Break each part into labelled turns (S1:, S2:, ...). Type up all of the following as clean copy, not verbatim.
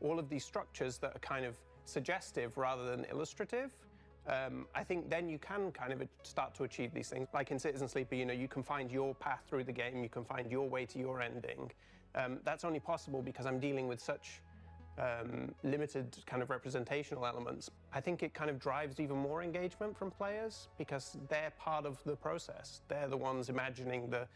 S1: all of these structures that are kind of suggestive rather than illustrative, I think then you can kind of start to achieve these things. Like in Citizen Sleeper, you know, you can find your path through the game, you can find your way to your ending. That's only possible because I'm dealing with such limited kind of representational elements. I think it kind of drives even more engagement from players because they're part of the process. They're the ones imagining the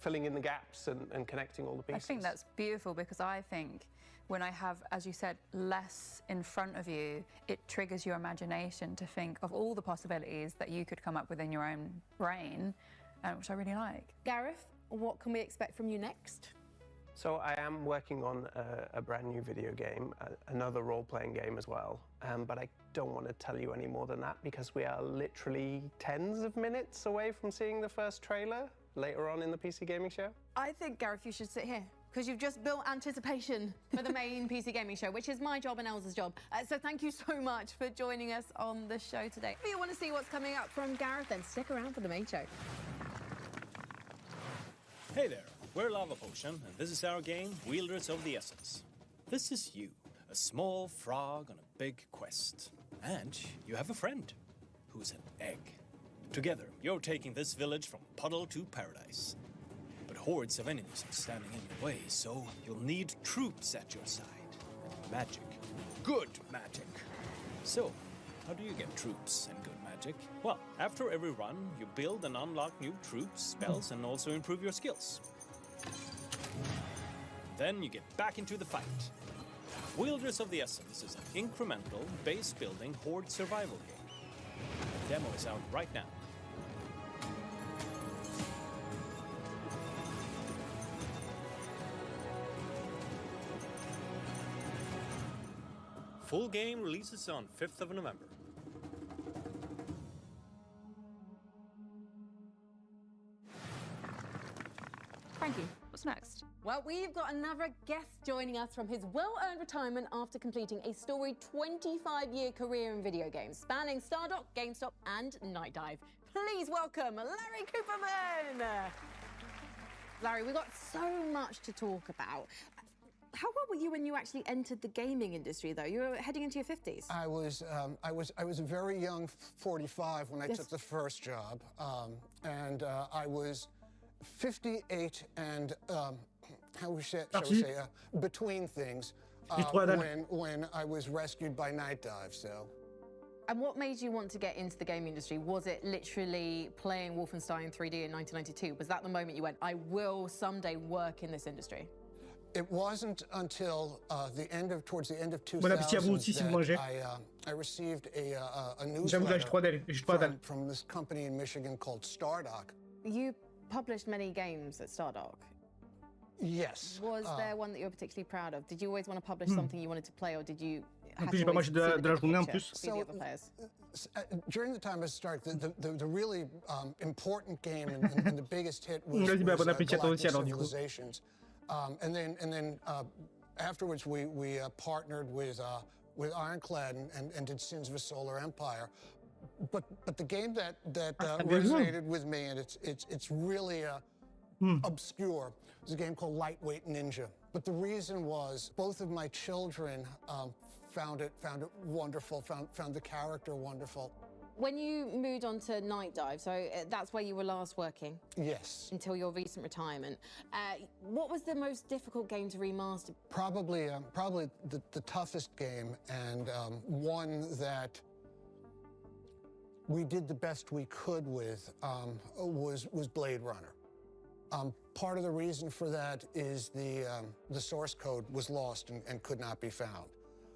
S1: filling in the gaps and connecting all the pieces.
S2: I think that's beautiful because I think when I have, as you said, less in front of you, it triggers your imagination to think of all the possibilities that you could come up with in your own brain, which I really like.
S3: Gareth, what can we expect from you next?
S1: So I am working on a brand new video game, another role-playing game as well, but I don't want to tell you any more than that because we are literally tens of minutes away from seeing the first trailer later on in the PC Gaming Show.
S3: I think, Gareth, you should sit here because you've just built anticipation for the main PC Gaming Show, which is my job and Elsa's job. So thank you so much for joining us on the show today. If you want to see what's coming up from Gareth, then stick around for the main show.
S4: Hey there, we're Lava Potion, and this is our game, Wielders of the Essence. This is you, a small frog on a big quest. And you have a friend, who's an egg. Together, you're taking this village from puddle to paradise. But hordes of enemies are standing in your way, so you'll need troops at your side. And magic. Good magic. So, how do you get troops and good magic? Well, after every run, you build and unlock new troops, spells, and also improve your skills. Then you get back into the fight. Wielders of the Essence is an incremental, base-building horde survival game. The demo is out right now. Full game releases on 5th of November.
S2: Frankie, what's next?
S3: Well, we've got another guest joining us from his well-earned retirement after completing a storied 25-year career in video games, spanning Stardock, GameStop, and Night Dive. Please welcome Larry Cooperman! Larry, we've got so much to talk about. How old were you when you actually entered the gaming industry, though? You were heading into your 50s.
S5: I was a very young 45 when I took the first job, and I was 58 and shall we say, between things when I was rescued by Night Dive. So.
S3: And what made you want to get into the gaming industry? Was it literally playing Wolfenstein 3D in 1992? Was that the moment you went, I will someday work in this industry?
S5: It wasn't until towards the end of 2000 that I received a newsletter from this company in Michigan called Stardock.
S3: You published many games at Stardock.
S5: Yes.
S3: Was there one that you were particularly proud of? Did you always want to publish something you wanted to play, or did you have to always see the big picture, see the other players?
S5: During the time I started, the really important game and the biggest hit was Galactic Civilizations. And then afterwards, we partnered with Ironclad and did Sins of a Solar Empire. But the game that resonated with me, and it's really obscure, was a game called Lightweight Ninja. But the reason was both of my children found it wonderful, found the character wonderful.
S3: When you moved on to Night Dive, so that's where you were last working?
S5: Yes.
S3: Until your recent retirement. What was the most difficult game to remaster?
S5: Probably the toughest game, and one that we did the best we could with was Blade Runner. Part of the reason for that is the source code was lost and could not be found.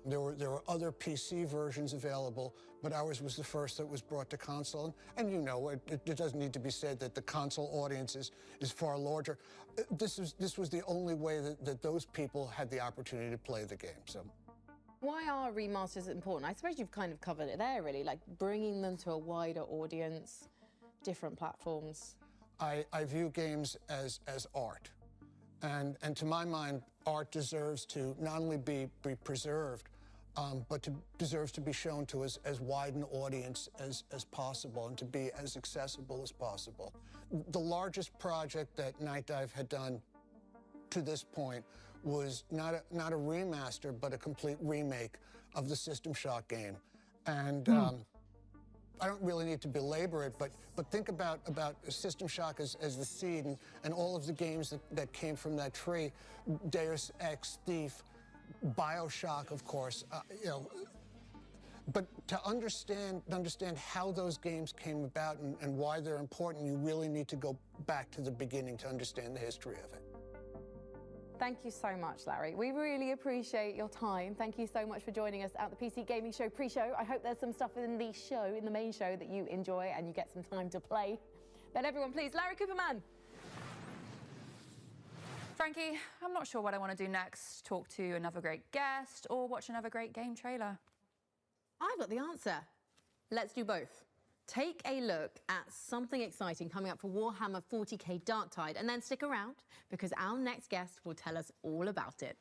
S5: There were other PC versions available, but ours was the first that was brought to console. And you know, it doesn't need to be said that the console audience is far larger. This was the only way that those people had the opportunity to play the game. So,
S3: why are remasters important? I suppose you've kind of covered it there, really, like bringing them to a wider audience, different platforms.
S5: I view games as art. And to my mind, art deserves to not only be preserved, but deserves to be shown to as wide an audience as possible and to be as accessible as possible. The largest project that Night Dive had done to this point was not a remaster, but a complete remake of the System Shock game. And I don't really need to belabor it, but think about System Shock as the seed and all of the games that came from that tree. Deus Ex, Thief, BioShock, of course, you know. But to understand how those games came about and why they're important, you really need to go back to the beginning to understand the history of it.
S3: Thank you so much, Larry. We really appreciate your time. Thank you so much for joining us at the PC Gaming Show pre-show. I hope there's some stuff in the show, in the main show, that you enjoy and you get some time to play. But everyone, please, Larry Cooperman.
S2: Frankie, I'm not sure what I want to do next. Talk to another great guest or watch another great game trailer.
S3: I've got the answer. Let's do both. Take a look at something exciting coming up for Warhammer 40k Darktide, and then stick around because our next guest will tell us all about it.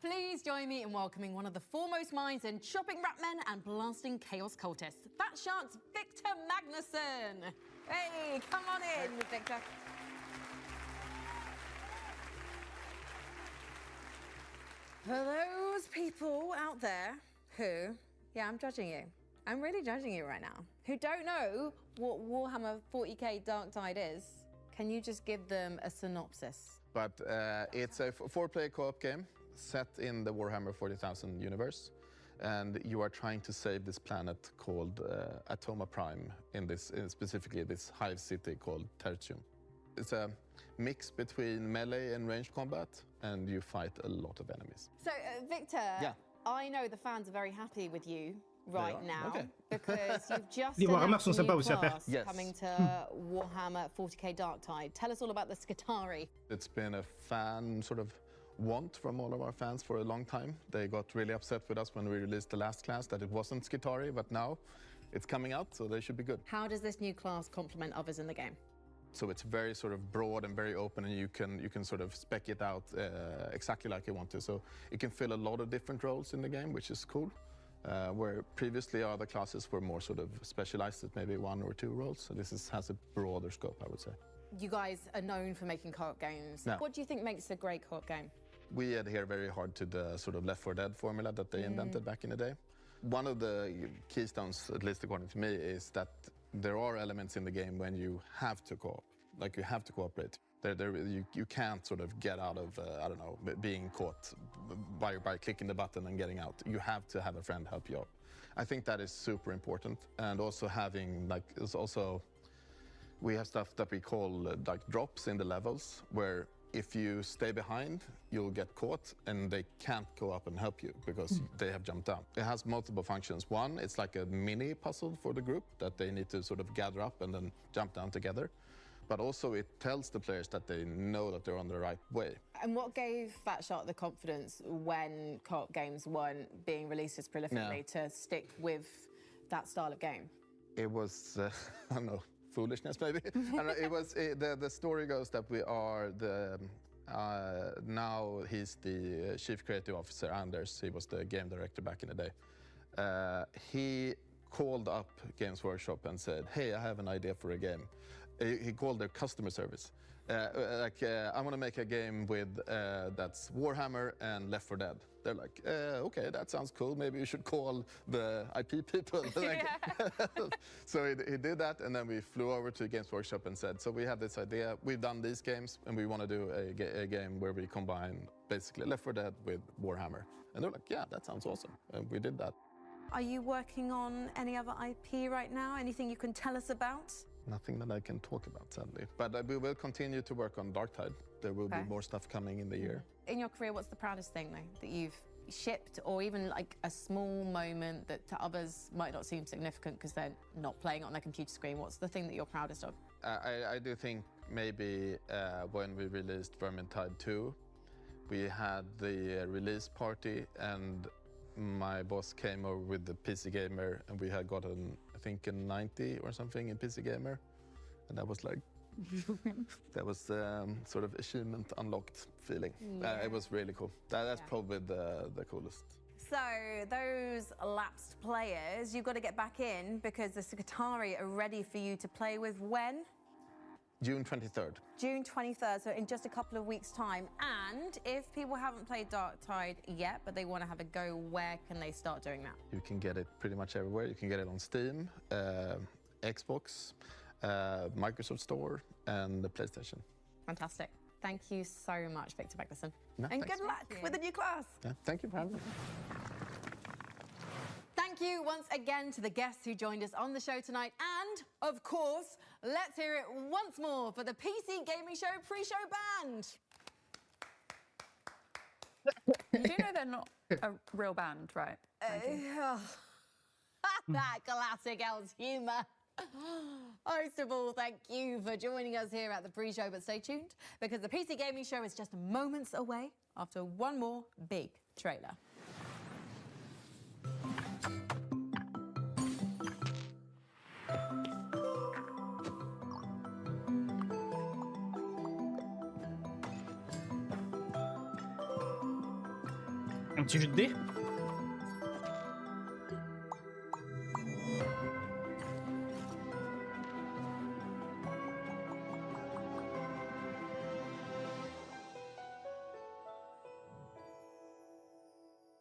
S3: Please join me in welcoming one of the foremost minds in chopping rat men and blasting chaos cultists, Fat Shark's Victor Magnuson. Hey, come on in, Victor. For those people out there who, yeah, I'm judging you. I'm really judging you right now. Who don't know what Warhammer 40k Darktide is, can you just give them a synopsis?
S6: But it's a four-player co-op game set in the Warhammer 40,000 universe, and you are trying to save this planet called Atoma Prime, specifically this hive city called Tertium. It's a mix between melee and ranged combat, and you fight a lot of enemies.
S3: So, Victor,
S6: Yeah.
S3: I know the fans are very happy with you right
S6: are?
S3: now
S6: Okay.
S3: because you've just
S7: Les Warhammers
S3: announced
S7: sont
S3: a new
S7: sympas aussi à faire.
S3: class
S6: Yes.
S3: coming to Warhammer 40k Darktide. Tell us all about the Skitarii.
S6: It's been a fan sort of want from all of our fans for a long time. They got really upset with us when we released the last class that it wasn't Skitarii, but now it's coming out, so they should be good.
S3: How does this new class complement others in the game?
S6: So it's very sort of broad and very open, and you can sort of spec it out exactly like you want to. So it can fill a lot of different roles in the game, which is cool. Where previously other classes were more sort of specialized at maybe one or two roles. So this has a broader scope, I would say.
S3: You guys are known for making co-op games.
S6: No.
S3: What do you think makes a great co-op game?
S6: We adhere very hard to the sort of Left 4 Dead formula that they invented back in the day. One of the keystones, at least according to me, is that there are elements in the game when you have to co-op, like you have to cooperate. You can't sort of get out of, I don't know, being caught by clicking the button and getting out. You have to have a friend help you out. I think that is super important. And also having, like, we have stuff that we call like drops in the levels, where if you stay behind, you'll get caught and they can't go up and help you because they have jumped down. It has multiple functions. One, it's like a mini puzzle for the group that they need to sort of gather up and then jump down together. But also it tells the players that they know that they're on the right way.
S3: And what gave Fat Shark the confidence when co-op games weren't being released as prolifically to stick with that style of game?
S6: It was, I don't know, foolishness maybe. It was the story goes that we are now he's the chief creative officer, Anders. He was the game director back in the day. He called up Games Workshop and said, "Hey, I have an idea for a game." He called their customer service. I want to make a game with that's Warhammer and Left 4 Dead. They're like, okay, that sounds cool. Maybe you should call the IP people. So he did that, and then we flew over to Games Workshop and said, so we have this idea. We've done these games, and we want to do a game where we combine basically Left 4 Dead with Warhammer. And they're like, yeah, that sounds awesome. And we did that.
S3: Are you working on any other IP right now? Anything you can tell us about?
S6: Nothing that I can talk about, sadly. But we will continue to work on Darktide. There will be more stuff coming in the year.
S3: In your career, what's the proudest thing, though, that you've shipped, or even like a small moment that to others might not seem significant because they're not playing it on their computer screen? What's the thing that you're proudest of?
S6: I do think maybe when we released Vermintide 2, we had the release party and my boss came over with the PC Gamer and we had gotten, I think, a 90 or something in PC Gamer. And that was like, that was sort of achievement unlocked feeling. It was really cool. That's probably the coolest.
S3: So those lapsed players, you've got to get back in because the Secretari are ready for you to play with when?
S6: June 23rd.
S3: June 23rd, so in just a couple of weeks' time. And if people haven't played Darktide yet, but they want to have a go, where can they start doing that?
S6: You can get it pretty much everywhere. You can get it on Steam, Xbox, Microsoft Store, and the PlayStation.
S3: Fantastic. Thank you so much, Victor Becklerson.
S6: No,
S3: and
S6: thanks.
S3: good luck with the new class.
S6: Yeah, thank you for having me.
S3: Thank you once again to the guests who joined us on the show tonight. And, of course, let's hear it once more for the PC Gaming Show pre-show band.
S2: You do know they're not a real band, right?
S3: That classic Elle's humour. Most of all, thank you for joining us here at the pre-show, but stay tuned because the PC Gaming Show is just moments away after one more big trailer.
S7: Un petit jeu de dés.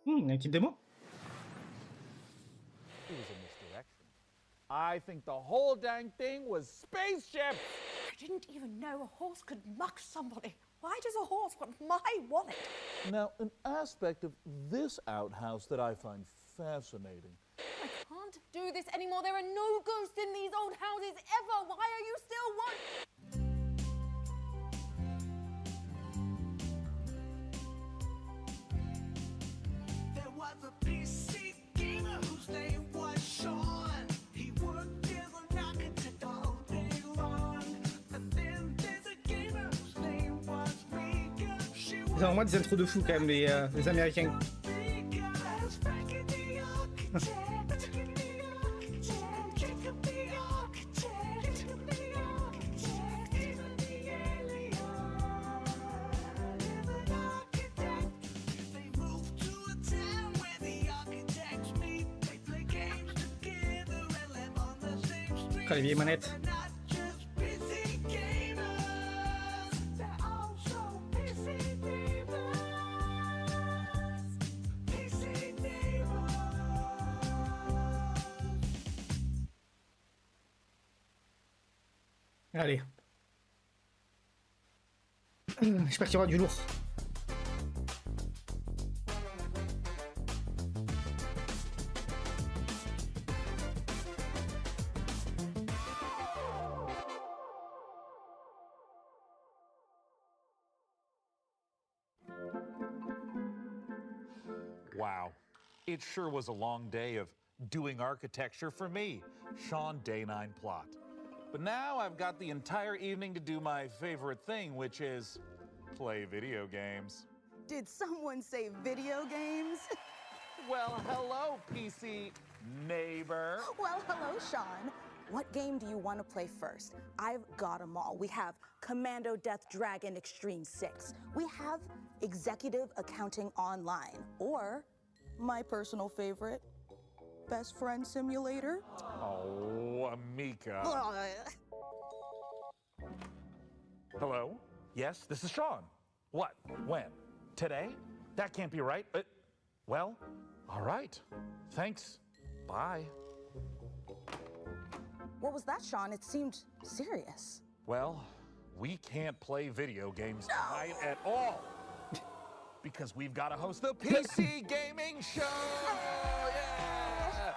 S7: Une petite démo.
S8: It was a misdirection. I think the whole dang thing was spaceship.
S3: I didn't even know a horse could muck somebody. Why does a horse want my wallet?
S8: Now, an aspect of this outhouse that I find fascinating.
S3: I can't do this anymore. There are no ghosts in these old houses ever. Why are you still
S9: There was a PC gamer whose name was Sean. He worked as an architect all day long. And then there's a gamer whose name was Mika. She was
S7: Ils ont vraiment des intros de fou quand même, les Américains.
S9: Mika as Frankie the architect. Jacob the architect. Even the alien. An architect. They moved to a town where the architects meet. They play games together and live on the same street.
S7: Ah, les vieilles manettes.
S9: They're not just busy gamers, they're also busy neighbors. Busy neighbors.
S7: Allez. J'espère qu'il y aura du lourd.
S10: Wow. It sure was a long day of doing architecture for me, Sean Day 9 Plot. But now I've got the entire evening to do my favorite thing, which is play video games.
S11: Did someone say video games?
S10: Well, hello, PC neighbor.
S11: Well, hello, Sean. What game do you want to play first? I've got them all. We have Commando Death Dragon Extreme 6. We have Executive Accounting Online. Or, my personal favorite, Best Friend Simulator.
S10: Oh, Amika. Hello? Yes, this is Sean. What? When? Today? That can't be right. Well, all right. Thanks. Bye.
S11: What was that, Sean? It seemed serious.
S10: Well, we can't play video games tonight at all. Because we've got to host the PC Gaming Show! Yeah!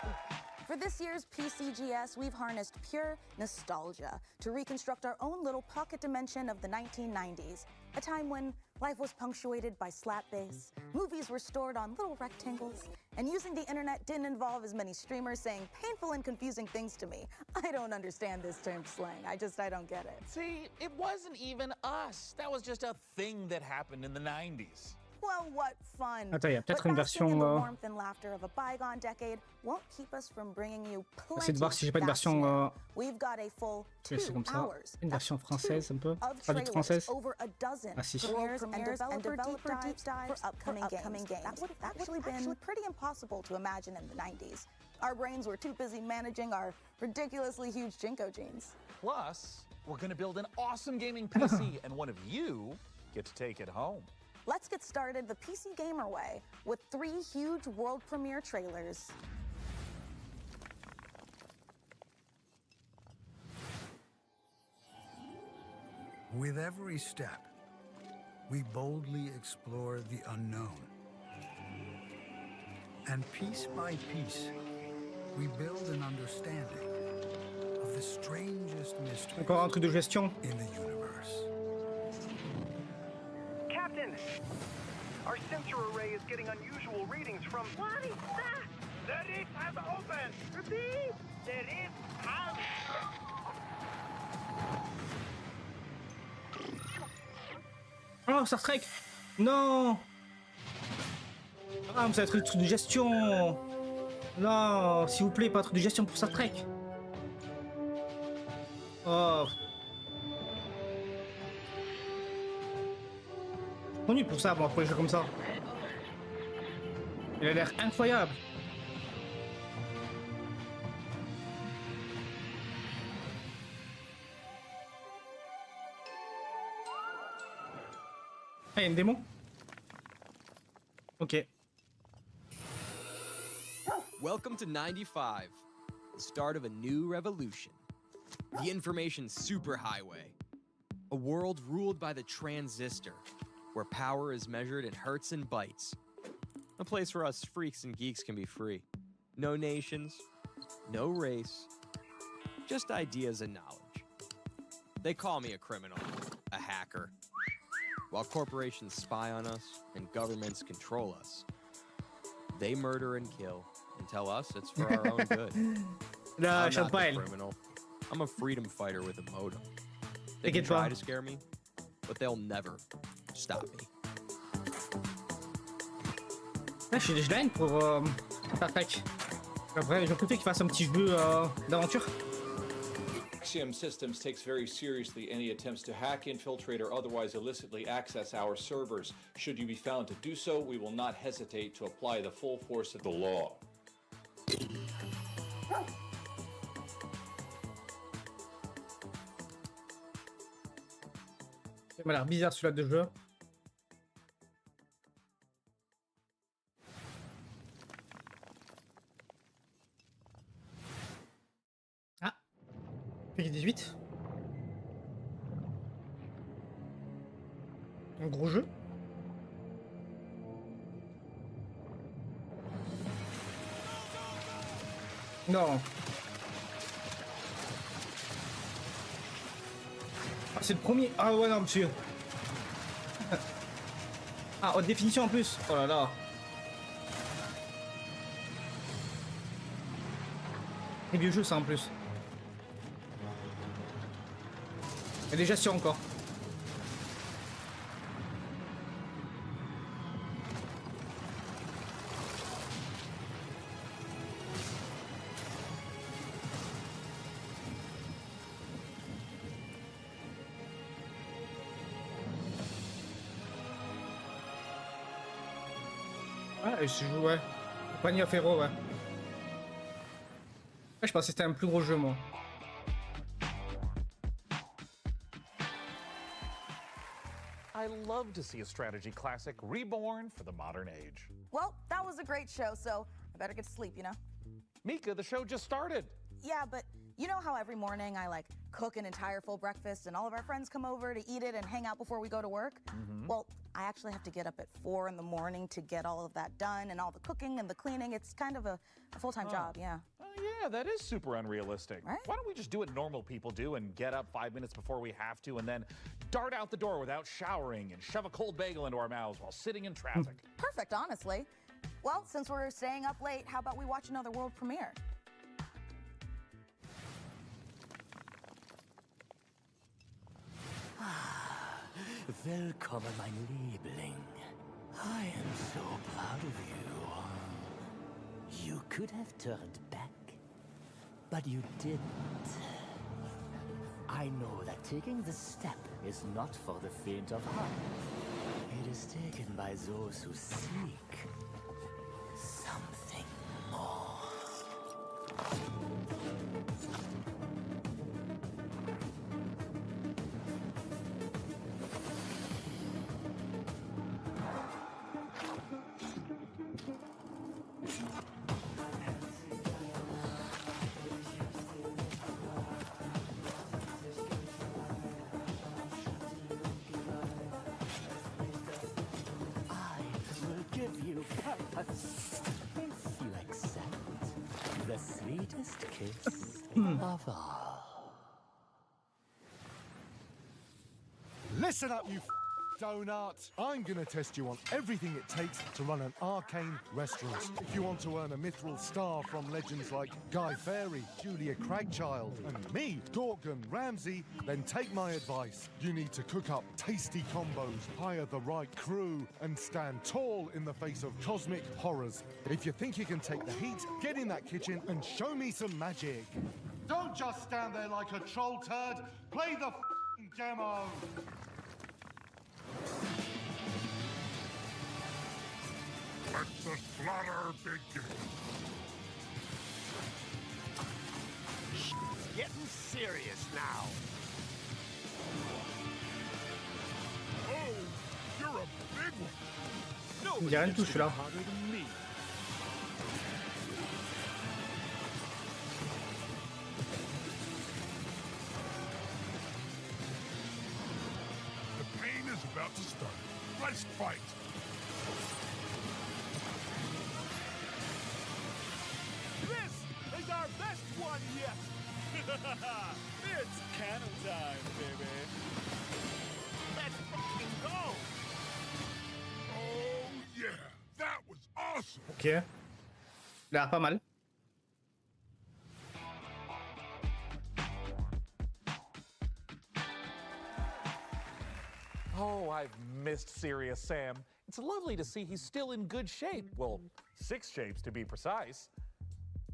S11: For this year's PCGS, we've harnessed pure nostalgia to reconstruct our own little pocket dimension of the 1990s, a time when life was punctuated by slap bass, movies were stored on little rectangles, and using the internet didn't involve as many streamers saying painful and confusing things to me. I don't understand this term slang. I don't get it.
S10: See, it wasn't even us. That was just a thing that happened in the 90s.
S11: Well, what fun.
S7: Attends, il y a peut-être
S11: But
S7: une
S11: basking in the
S7: version.
S11: warmth and laughter of a bygone decade won't keep us from bringing you
S7: Essayer de voir si j'ai pas une
S11: plenty
S7: version.
S11: fascinating. We've got a full
S7: Oui, c'est
S11: 2
S7: comme ça.
S11: hours.
S7: Une version française un peu.
S11: Of
S7: Traduite
S11: trailers,
S7: française.
S11: over a dozen
S7: Ah si.
S11: premieres and developer deep dives for upcoming games. That would have actually been pretty impossible to imagine in the 90s. Our brains were too busy managing our ridiculously huge Jinko genes.
S10: Plus, we're going to build an awesome gaming PC, and one of you get to take it home.
S11: Let's get started the PC Gamer way with 3 huge world premiere trailers.
S12: With every step, we boldly explore the unknown. And piece by piece, we build an understanding of the strangest mysteries
S7: Encore un truc de gestion.
S12: in the universe.
S13: Captain! Our sensor array is getting unusual readings from... What is that? The rift has opened! Repeat! The rift has...
S7: Oh, Star Trek. Non. Ah, mais ça va être un truc de gestion. Non, s'il vous plaît, pas un truc de gestion pour Star Trek. Oh. Trop nul pour ça, bon, pour les jeux comme ça. Il a l'air incroyable. Ah, il y a une démo? Ok.
S14: Welcome to 95, the start of a new revolution. The information superhighway. A world ruled by the transistor, where power is measured in hertz and bytes. A place where us freaks and geeks can be free. No nations, no race, just ideas and knowledge. They call me a criminal, a hacker. While corporations spy on us and governments control us, they murder and kill and tell us it's for our own good. I'm not the criminal. I'm a freedom fighter with a modem. They can try to scare me, but they'll never stop me.
S7: Là, je suis dingue pour Star Trek. Après, je préfère qu'il fasse un petit jeu d'aventure.
S15: Axiom Systems takes very seriously any attempts to hack, infiltrate, or otherwise illicitly access our servers. Should you be found to do so, we will not hesitate to apply the full force of the law.
S7: Ça m'a l'air bizarre celui-là de jeu. Ah, PEPITES 18. Un gros jeu. Non. Ah, c'est le premier. Ah ouais, non, monsieur. Ah, haute définition en plus. Oh là là. Et vieux jeu ça en plus. Et déjà sûr encore. Ah, et je joue, ouais. Compagnie of Hero, ouais. Je pensais que c'était un plus gros jeu, moi.
S10: I love to see a strategy classic reborn for the modern age.
S11: Well, that was a great show, so I better get to sleep, you know?
S10: Mika, the show just started.
S11: Yeah, but you know how every morning I like cook an entire full breakfast and all of our friends come over to eat it and hang out before we go to work? Well, I actually have to get up at 4 in the morning to get all of that done and all the cooking and the cleaning. It's kind of a full-time job, yeah.
S10: Oh, Yeah, that is super unrealistic.
S11: Right?
S10: Why don't we just do what normal people do and get up 5 minutes before we have to and then dart out the door without showering and shove a cold bagel into our mouths while sitting in traffic?
S11: Perfect, honestly. Well, since we're staying up late, how about we watch another world premiere?
S16: Willkommen, mein Liebling. I am so proud of you. You could have turned back, but you didn't. I know that taking this step is not for the faint of heart. It is taken by those who seek something more. If you accept the sweetest kiss of all.
S17: Listen up, you donut. I'm gonna test you on everything it takes to run an arcane restaurant. If you want to earn a mithril star from legends like Guy Fawkes, Julia Cragchild, and me, Gorgon Ramsay, then take my advice. You need to cook up tasty combos, hire the right crew, and stand tall in the face of cosmic horrors. If you think you can take the heat, get in that kitchen and show me some magic. Don't just stand there like a troll turd. Play the demo.
S18: Let the slaughter begin.
S13: It's getting serious now.
S18: Oh, you're a big one.
S7: Il y a rien de tout celui-là.
S13: Harder than me.
S18: The pain is about to start. Let's fight.
S13: This is our best one yet. It's cannon time, baby. Let's fucking go.
S18: Oh, yeah. That was awesome.
S7: Ok. Il a l'air pas mal.
S10: Oh, I've missed Serious Sam. It's lovely to see he's still in good shape. Well, 6 shapes to be precise.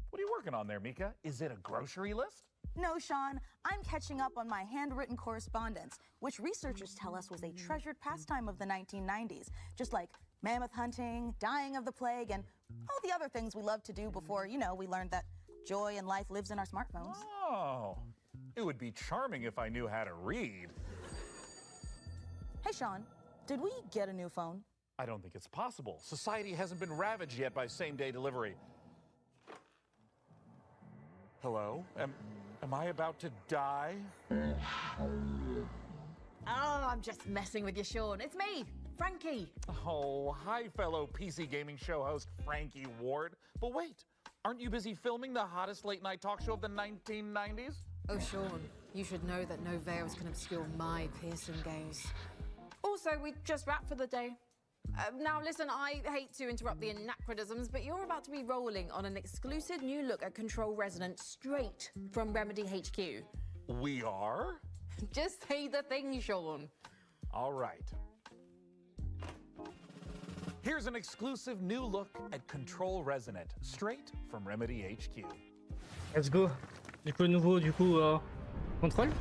S10: What are you working on there, Mika? Is it a grocery list?
S11: No, Sean, I'm catching up on my handwritten correspondence, which researchers tell us was a treasured pastime of the 1990s, just like mammoth hunting, dying of the plague, and all the other things we loved to do before, you know, we learned that joy in life lives in our smartphones.
S10: Oh, it would be charming if I knew how to read.
S11: Hey, Sean, did we get a new phone?
S10: I don't think it's possible. Society hasn't been ravaged yet by same-day delivery. Hello? Am I about to die?
S3: Oh, I'm just messing with you, Sean. It's me, Frankie.
S10: Oh, hi, fellow PC gaming show host Frankie Ward. But wait, aren't you busy filming the hottest late-night talk show of the 1990s?
S3: Oh, Sean, you should know that no veils can obscure my piercing gaze. Also, we just wrapped for the day. Now, listen, I hate to interrupt the anachronisms, but you're about to be rolling on an exclusive new look at Control Resonant straight from Remedy HQ.
S10: We are?
S3: Just say the thing, Sean.
S10: All right. Here's an exclusive new look at Control Resonant, straight from Remedy HQ.
S7: Let's go. Du coup, nouveau, contrôle.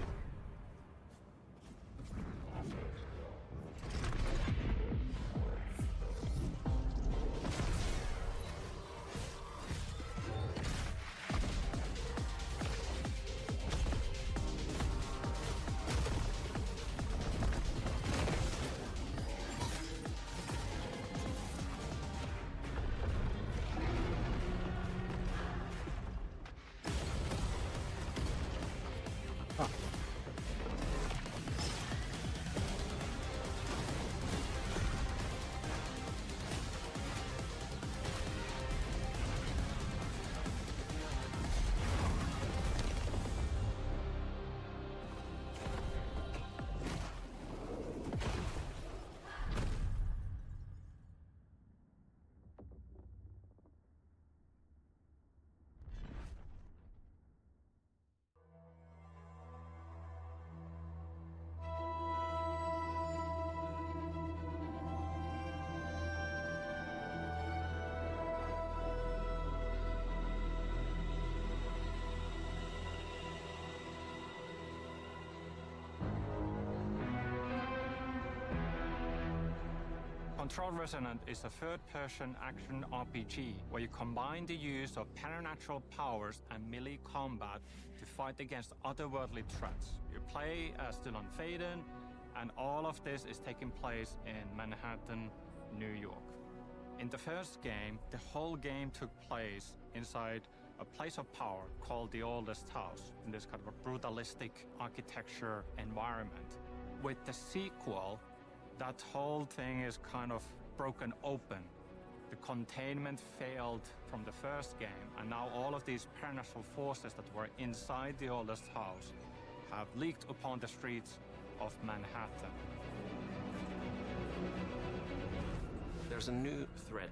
S19: Control Resonant is a third-person action RPG where you combine the use of paranormal powers and melee combat to fight against otherworldly threats. You play as Dylan Faden, and all of this is taking place in Manhattan, New York. In the first game, the whole game took place inside a place of power called the Oldest House, in this kind of a brutalistic architecture environment. With the sequel, that whole thing is kind of broken open. The containment failed from the first game, and now all of these paranormal forces that were inside the Oldest House have leaked upon the streets of Manhattan.
S20: There's a new threat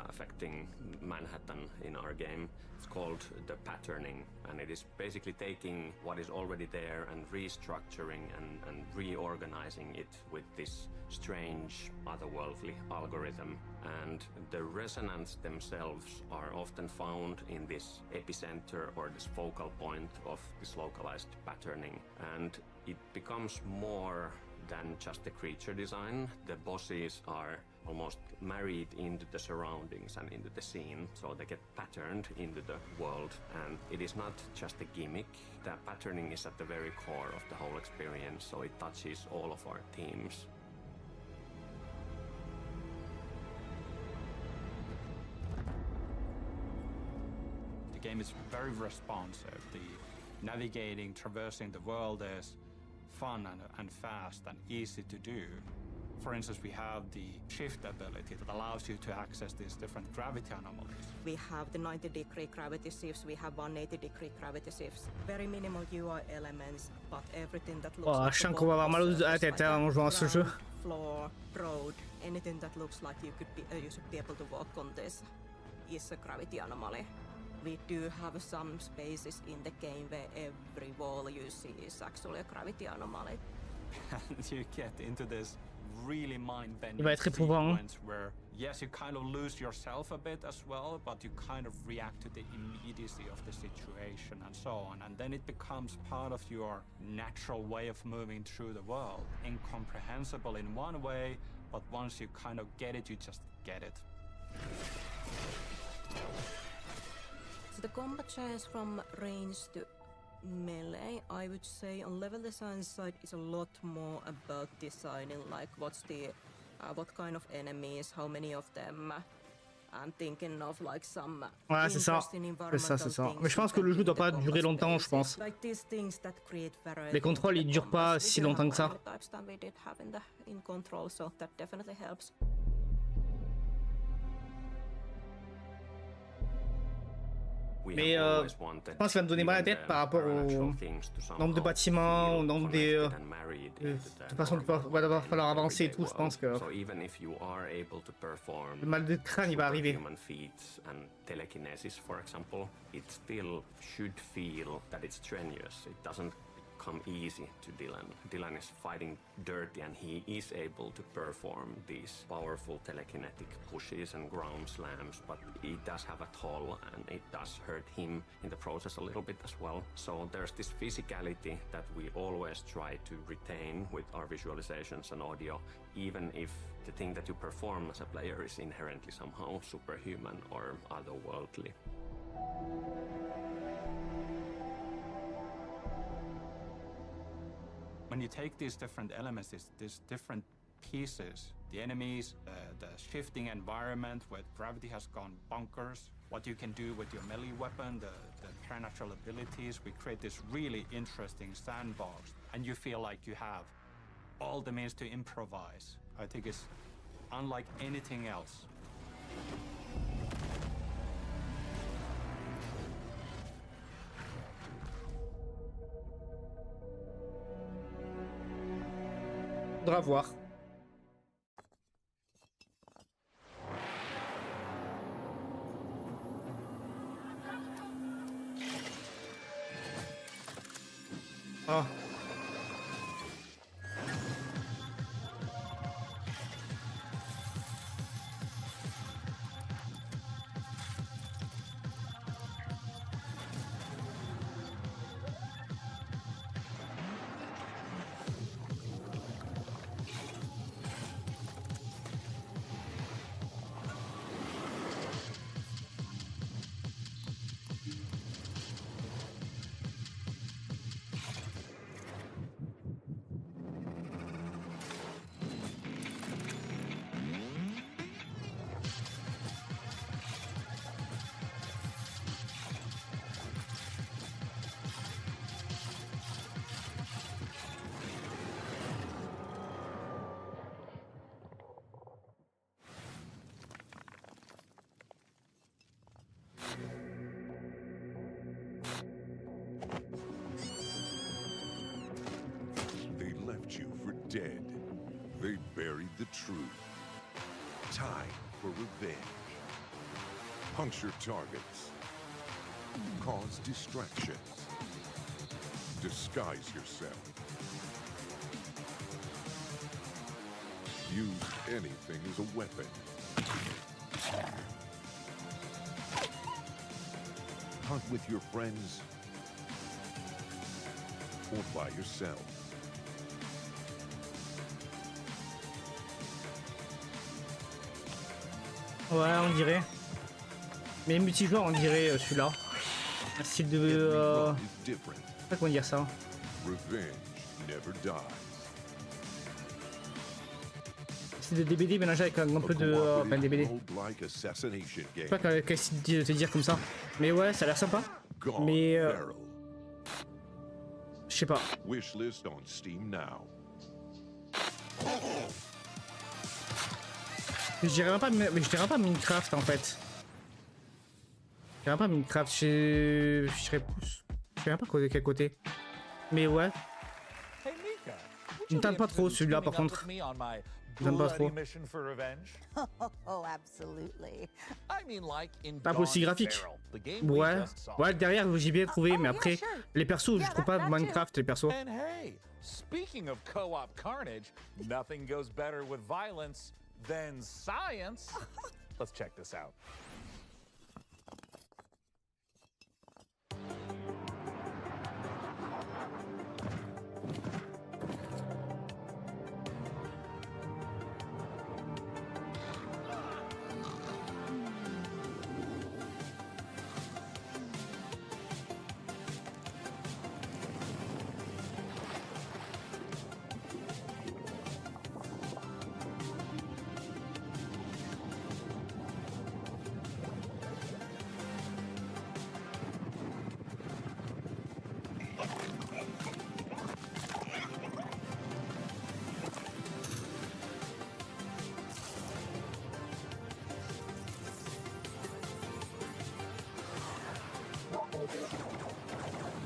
S20: affecting Manhattan in our game. It's called the patterning, and it is basically taking what is already there and restructuring and reorganizing it with this strange, otherworldly algorithm. And the resonants themselves are often found in this epicenter or this focal point of this localized patterning. And it becomes more than just the creature design. The bosses are almost married into the surroundings and into the scene, so they get patterned into the world. And it is not just a gimmick. The patterning is at the very core of the whole experience, so it touches all of our themes.
S19: The game is very responsive. The navigating, traversing the world is fun and fast and easy to do. For instance, we have the shift ability that allows you to access these different gravity anomalies.
S21: We have the 90-degree gravity shifts, we have 180-degree gravity shifts. Very minimal UI elements, but everything that looks like
S7: je sens qu'on va avoir mal à la tête en jouant à ce jeu.
S21: Floor, road, anything that looks like you should be able to walk on this is a gravity anomaly. We do have some spaces in the game where every wall you see is actually a gravity anomaly.
S19: And you get into this really mind-bending
S7: Il va être éprouvant.
S19: sequence where, yes, you kind of lose yourself a bit as well, but you kind of react to the immediacy of the situation and so on. And then it becomes part of your natural way of moving through the world. Incomprehensible in one way, but once you kind of get it, you just get it.
S21: So the combat changes from range to melee, I would say on level design side is a lot more about designing like what's the what kind of enemies, how many of them. I'm thinking of like some
S7: Ouais, c'est ça. C'est ça. Mais je pense que le jeu doit pas durer longtemps, je pense.
S21: Like these things that create variety.
S7: Les contrôles, ils durent pas si longtemps que ça.
S21: Types that we did have in control, so that definitely helps.
S7: Mais je pense que ça va me donner mal à la tête par rapport au nombre de bâtiments, au nombre de façon qu'il va falloir avancer et tout. Je pense que le mal de crâne il va arriver.
S20: Come easy to Dylan. Dylan is fighting dirty and he is able to perform these powerful telekinetic pushes and ground slams, but it does have a toll and it does hurt him in the process a little bit as well. So there's this physicality that we always try to retain with our visualizations and audio, even if the thing that you perform as a player is inherently somehow superhuman or otherworldly.
S19: When you take these different elements, these different pieces, the enemies, the shifting environment where gravity has gone bonkers, what you can do with your melee weapon, the supernatural abilities, we create this really interesting sandbox, and you feel like you have all the means to improvise. I think it's unlike anything else.
S7: Faudra voir. Ah.
S18: dead. They buried the truth. Time for revenge. Puncture targets. Cause distractions. Disguise yourself. Use anything as a weapon. Hunt with your friends or by yourself.
S7: Ouais, on dirait. Mais multijoueur, on dirait celui-là. Un style de. Je sais pas comment dire ça.
S18: Revenge never dies.
S7: C'est de DBD mélangé avec un peu de. Enfin, DBD. Je sais pas quel style de te dire comme ça. Mais ouais, ça a l'air sympa. Mais. Je sais pas.
S18: Wishlist on Steam now.
S7: Je dirais pas Minecraft en fait. Je dirais pas Minecraft, je dirais plus. Je sais même pas de quel côté. Mais ouais. Il me tente pas trop celui-là par contre. Il me tente pas trop.
S11: Oh, absolutely.
S7: Pas aussi graphique. Ouais. Ouais, derrière j'ai bien trouvé, mais après, les persos, je trouve pas Minecraft les persos.
S10: And hey, speaking of co-op carnage, nothing goes better with violence than science. Let's check this out.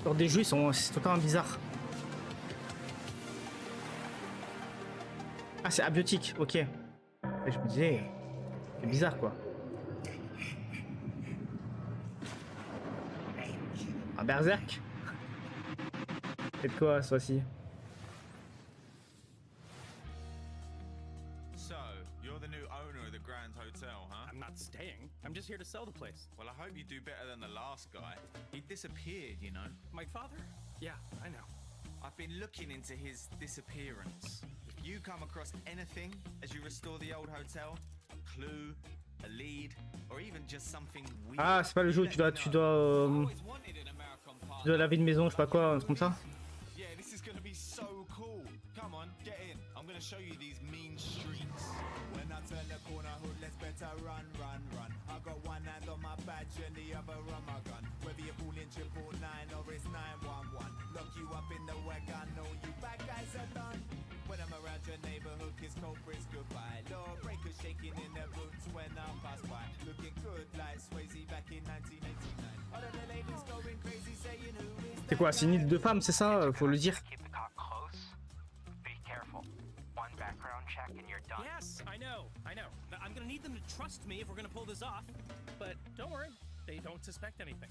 S7: Lors des jeux, c'est totalement bizarre. Ah, c'est abiotique, ok. Et je me disais, c'est bizarre quoi. Un berserk. C'est de quoi, ça aussi?
S1: So, you're the new owner of the Grand Hotel, huh?
S4: I'm not staying. I'm just here to sell the place.
S1: Well, I hope you do better than the last guy. He disappeared, you know.
S4: My father? Yeah, I know.
S1: I've been looking into his disappearance. If you come across anything as you restore the old hotel, a clue, a lead, or even just something weird.
S7: Ah, c'est pas le jeu où tu dois laver une maison, je sais pas quoi, un truc comme ça.
S1: Yeah, this is gonna be so cool. Come on, get in. I'm gonna show you these mean streets. When I turn the corner, hood, let's better run, run, run. I got one hand on my badge and the other on my gun. Whether you're calling 999 or it's 911, lock you up in the wagon, know you bad guys are done. When I'm around your neighborhood, kiss culprits goodbye. Law breakers shaking in their boots when I pass by. Looking good like Swayze back in 1989. All of the ladies going crazy saying who is.
S7: C'est quoi, c'est une île de femmes, c'est ça, faut le dire.
S4: Yes, I know. I'm gonna need them to trust me if we're gonna pull this off. But don't worry, they don't suspect anything.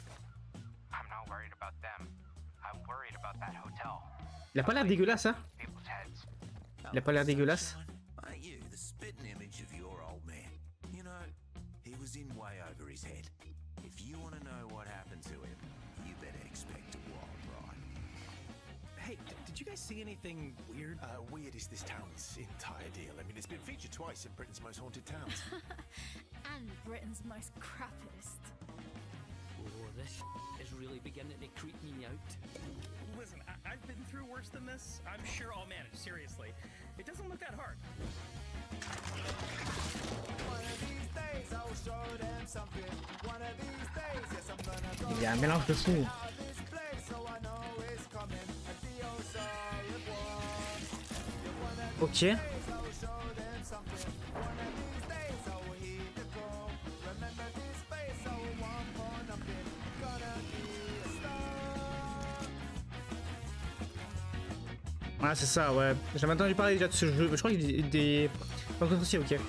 S22: I'm not worried about them. I'm worried about that hotel.
S7: Il a pas l'air dégueulasse, hein. Il a pas l'air dégueulasse.
S9: Aren't you the spitting image of your old man? You know, he was in way over his head. If you want to know what happened to him, you better expect a wild ride.
S4: Hey, did you guys see anything weird?
S23: Weird is this town's entire deal. I mean, it's been featured twice in Britain's Most Haunted Towns.
S24: And Britain's most crappiest.
S25: Oh, this is really beginning to creep me out.
S4: Listen, I've been through worse than this. I'm sure I'll manage, seriously. It doesn't look that hard.
S7: Il y a un mélange de fou. Ok. Ah, c'est ça, ouais. J'avais entendu parler déjà de ce jeu. Je crois qu'il y a des. Aussi, ok. J'avais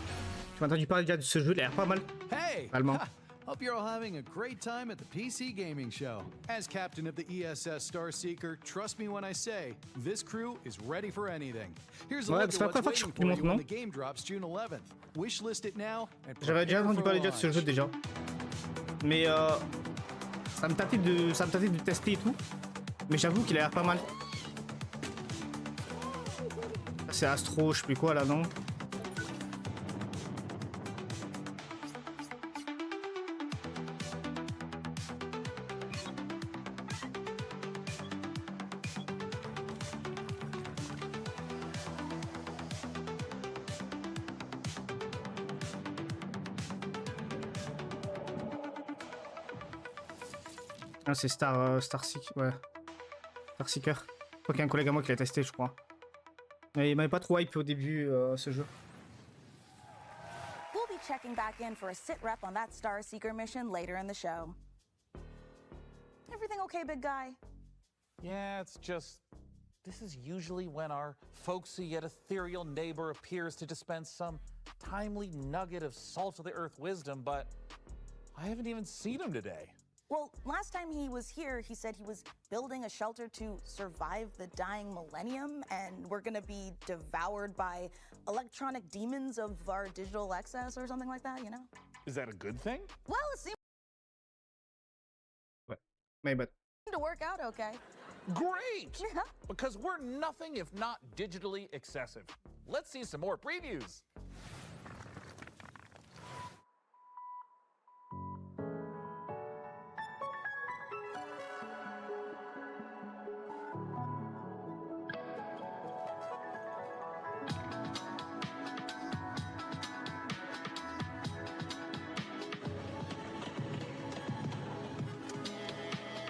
S7: entendu parler déjà de ce jeu, il a l'air pas mal.
S2: Hey!
S7: Allemand.
S2: Hope you're all having a great time at the PC Gaming Show. As captain of the ESS Starseeker, trust me when I say, this crew is ready for anything. Here's a look at what's waiting for you when the game drops June 11th. Wishlist it now and
S7: J'avais déjà entendu parler déjà de ce jeu déjà. Mais ça me tâtait de tester et tout. Mais j'avoue qu'il a l'air pas mal. C'est Astro, je sais plus quoi là, non? Ah, c'est Starseeker, ouais. Starseeker. Je crois qu'il y a un collègue à moi qui l'a testé, je crois. Mais il m'avait pas trop hype au début, ce jeu.
S11: We'll be checking back in for a sit rep on that Starseeker mission later in the show. Everything okay, big guy?
S10: Yeah, it's just... This is usually when our folksy yet ethereal neighbor appears to dispense some timely nugget of salt-of-the-earth wisdom, but I haven't even seen him today.
S11: Well, last time he was here, he said he was building a shelter to survive the dying millennium, and we're gonna be devoured by electronic demons of our digital excess or something like that, you know?
S10: Is that a good thing?
S11: Well, it seemed
S7: Maybe.
S11: to work out okay.
S10: Great!
S11: Yeah.
S10: Because we're nothing if not digitally excessive. Let's see some more previews.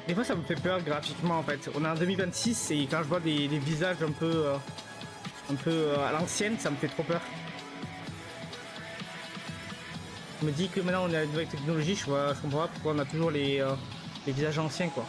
S7: Des fois ça me fait peur graphiquement en fait. On est en 2026 et quand je vois des visages un peu à l'ancienne, ça me fait trop peur. Je me dis que maintenant on est à la nouvelle technologie, je comprends pas pourquoi on a toujours les visages anciens quoi.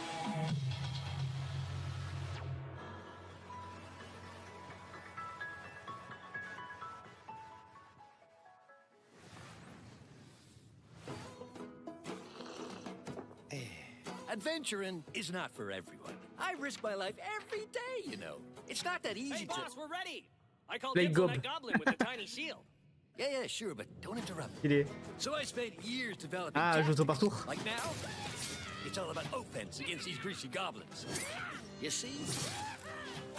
S5: Adventuring is not for everyone. I risk my life every day, you know. It's not that easy
S25: Hey,
S5: to...
S25: boss, we're ready. I called
S7: Play
S25: dibs on
S7: gob.
S25: that goblin with the tiny shield.
S5: Yeah, sure, but don't interrupt
S7: Il
S5: me.
S7: est...
S5: So I spent years developing
S7: Ah, je saute partout.
S5: Like now, it's all about offense against these greasy goblins. You see,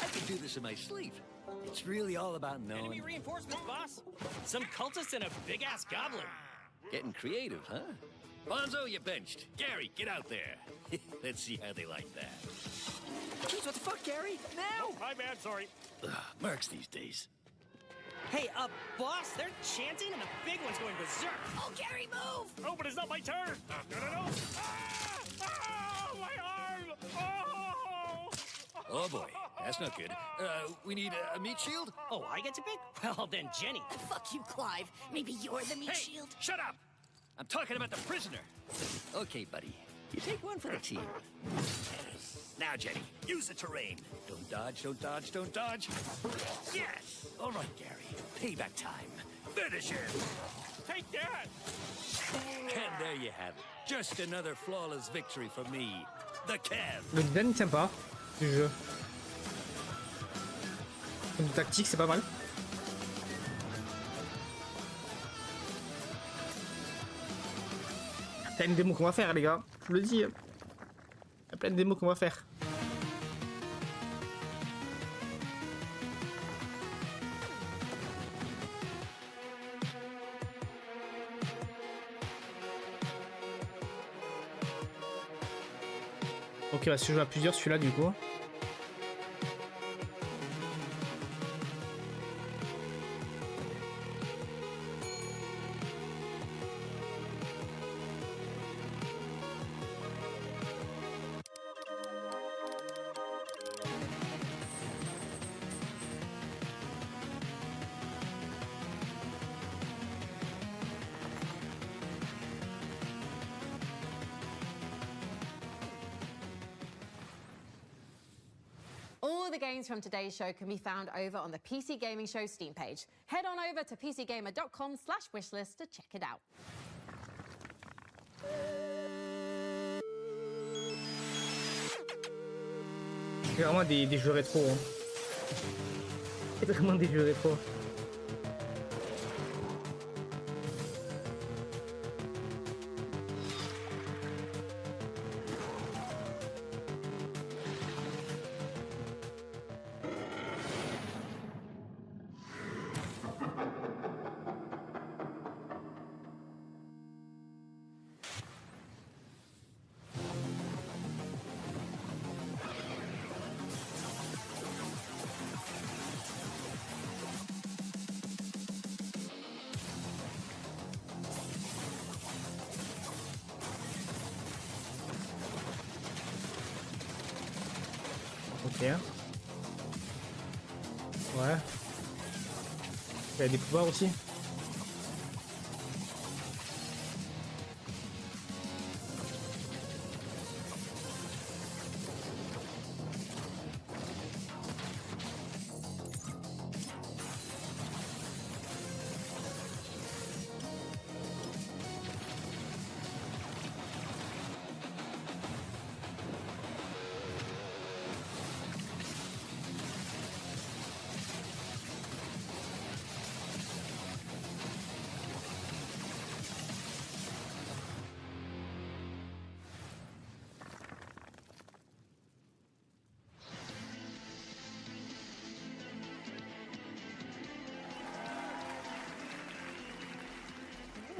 S5: I could do this in my sleep. It's really all about knowing...
S25: Enemy reinforcements, boss. Some cultists and a big-ass goblin.
S5: Getting creative, huh? Bonzo, you benched. Gary, get out there. Let's see how they like that. Jeez, what the fuck, Gary? Now!
S25: Oh, my bad, sorry.
S5: Ugh, Mercs these days.
S25: Hey, boss, they're chanting and the big one's going berserk. Oh, Gary, move! Oh, but it's not my turn. No. Ah! Ah! My arm! Oh!
S5: Oh boy, that's not good. We need a meat shield?
S25: Oh, I get to pick? Well, then Jenny.
S6: Fuck you, Clive. Maybe you're the meat
S5: Hey,
S6: shield.
S5: shut up! I'm talking about the prisoner. Okay, buddy. You take one for the team. Now, Jenny, use the terrain. Don't dodge, don't dodge, don't dodge. Yes! All right, Gary. Payback time. Finish him!
S25: Take that!
S5: And there you have it. Just another flawless victory for me. The Kev.
S7: Le design est sympa du jeu. Comme tactique, c'est pas mal. Il y a plein de démos qu'on va faire les gars, je vous le dis. Il y a plein de démos qu'on va faire. Ok, on va se jouer à plusieurs celui-là du coup.
S3: the games from today's show can be found over on the PC Gaming Show Steam page. Head on over to pcgamer.com/wishlist to check it out.
S7: C'est vraiment des jeux rétro. Hein. C'est vraiment des jeux rétro. Ok. Ouais. Il y a des pouvoirs aussi.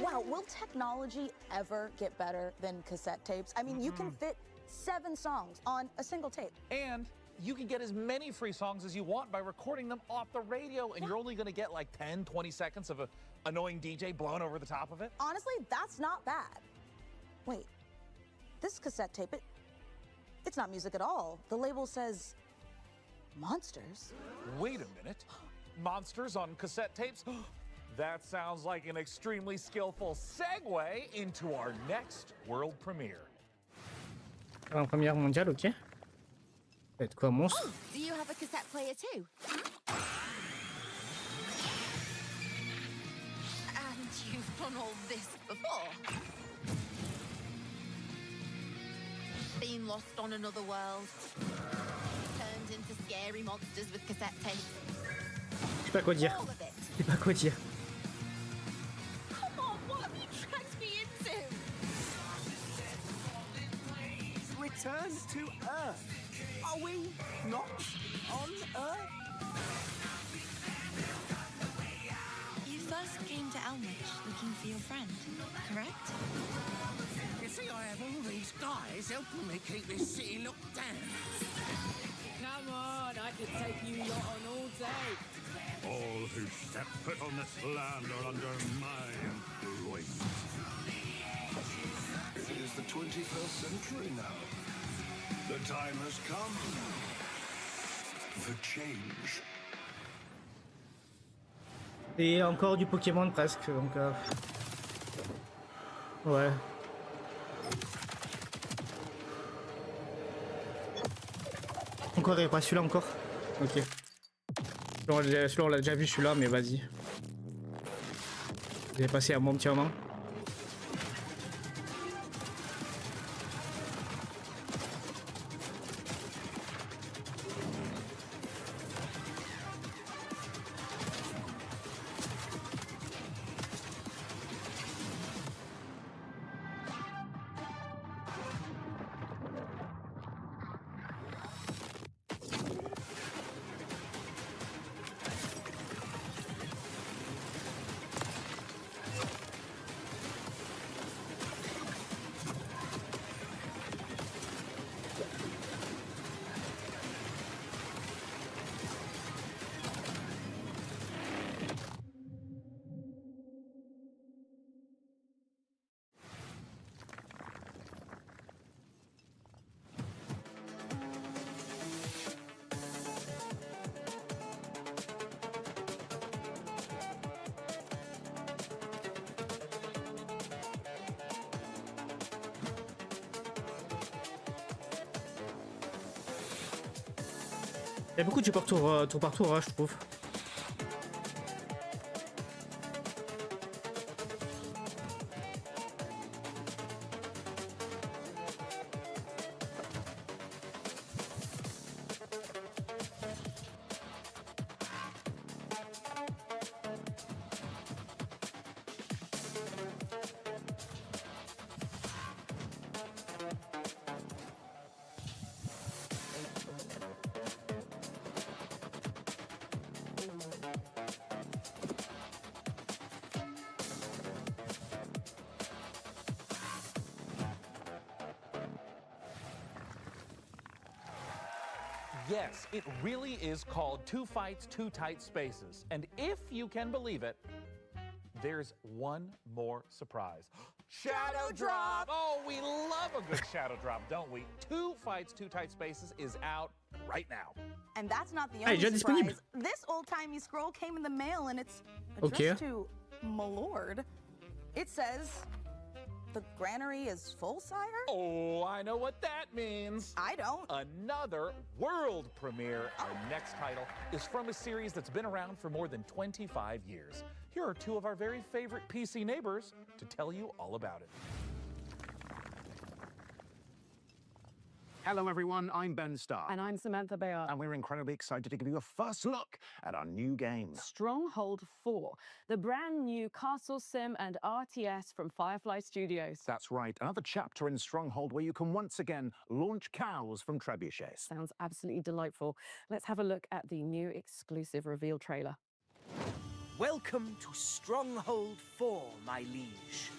S11: Wow, will technology ever get better than cassette tapes? I mean, you can fit 7 songs on a single tape.
S10: And you can get as many free songs as you want by recording them off the radio, and you're only going to get like 10, 20 seconds of an annoying DJ blowing over the top of it.
S11: Honestly, that's not bad. Wait, this cassette tape, it's not music at all. The label says monsters.
S10: Wait a minute. Monsters on cassette tapes? That sounds like an extremely skillful segue into our next world premiere.
S7: En première mondiale, ok. Ça va être quoi, monstre?
S6: Oh, do you have a cassette player too? And you've done all this before? Been lost on another world? Turned into scary monsters with cassette tapes?
S7: Je sais pas quoi dire. Je sais pas quoi dire.
S6: Come on, what have you dragged me into?
S13: Return to Earth. Are we not on Earth?
S24: You first came to Elmwich looking for your friend, correct?
S13: You see, I have all these guys helping me keep this city locked down.
S8: Come on, I could take you lot on all day.
S18: All who step foot on this land are under my influence.
S12: It is the 21st century now. The time has come for change.
S7: Et encore du Pokémon presque, donc ouais. Encore et pas celui-là encore. Ok. Celui-là on l'a déjà vu celui-là, mais vas-y. J'ai passé un bon petit moment. y a beaucoup de jeux par tour par tour, hein, je trouve.
S10: Yes, it really is called Two Fights, Two Tight Spaces. And if you can believe it, there's one more surprise. Shadow drop! Oh, we love a good shadow drop, don't we? Two Fights, Two Tight Spaces is out right now.
S11: And that's not the only surprise. This old-timey scroll came in the mail and it's addressed to my lord. It says, the granary is full, sire?
S10: Oh, I know what that means.
S11: I don't.
S10: Another world premiere. Our next title is from a series that's been around for more than 25 years. Here are two of our very favorite PC neighbors to tell you all about it.
S14: Hello everyone, I'm Ben Starr.
S8: And I'm Samantha Bayer.
S14: And we're incredibly excited to give you a first look at our new game.
S8: Stronghold 4, the brand new castle sim and RTS from Firefly Studios.
S14: That's right, another chapter in Stronghold where you can once again launch cows from trebuchets.
S8: Sounds absolutely delightful. Let's have a look at the new exclusive reveal trailer.
S15: Welcome to Stronghold 4, my liege.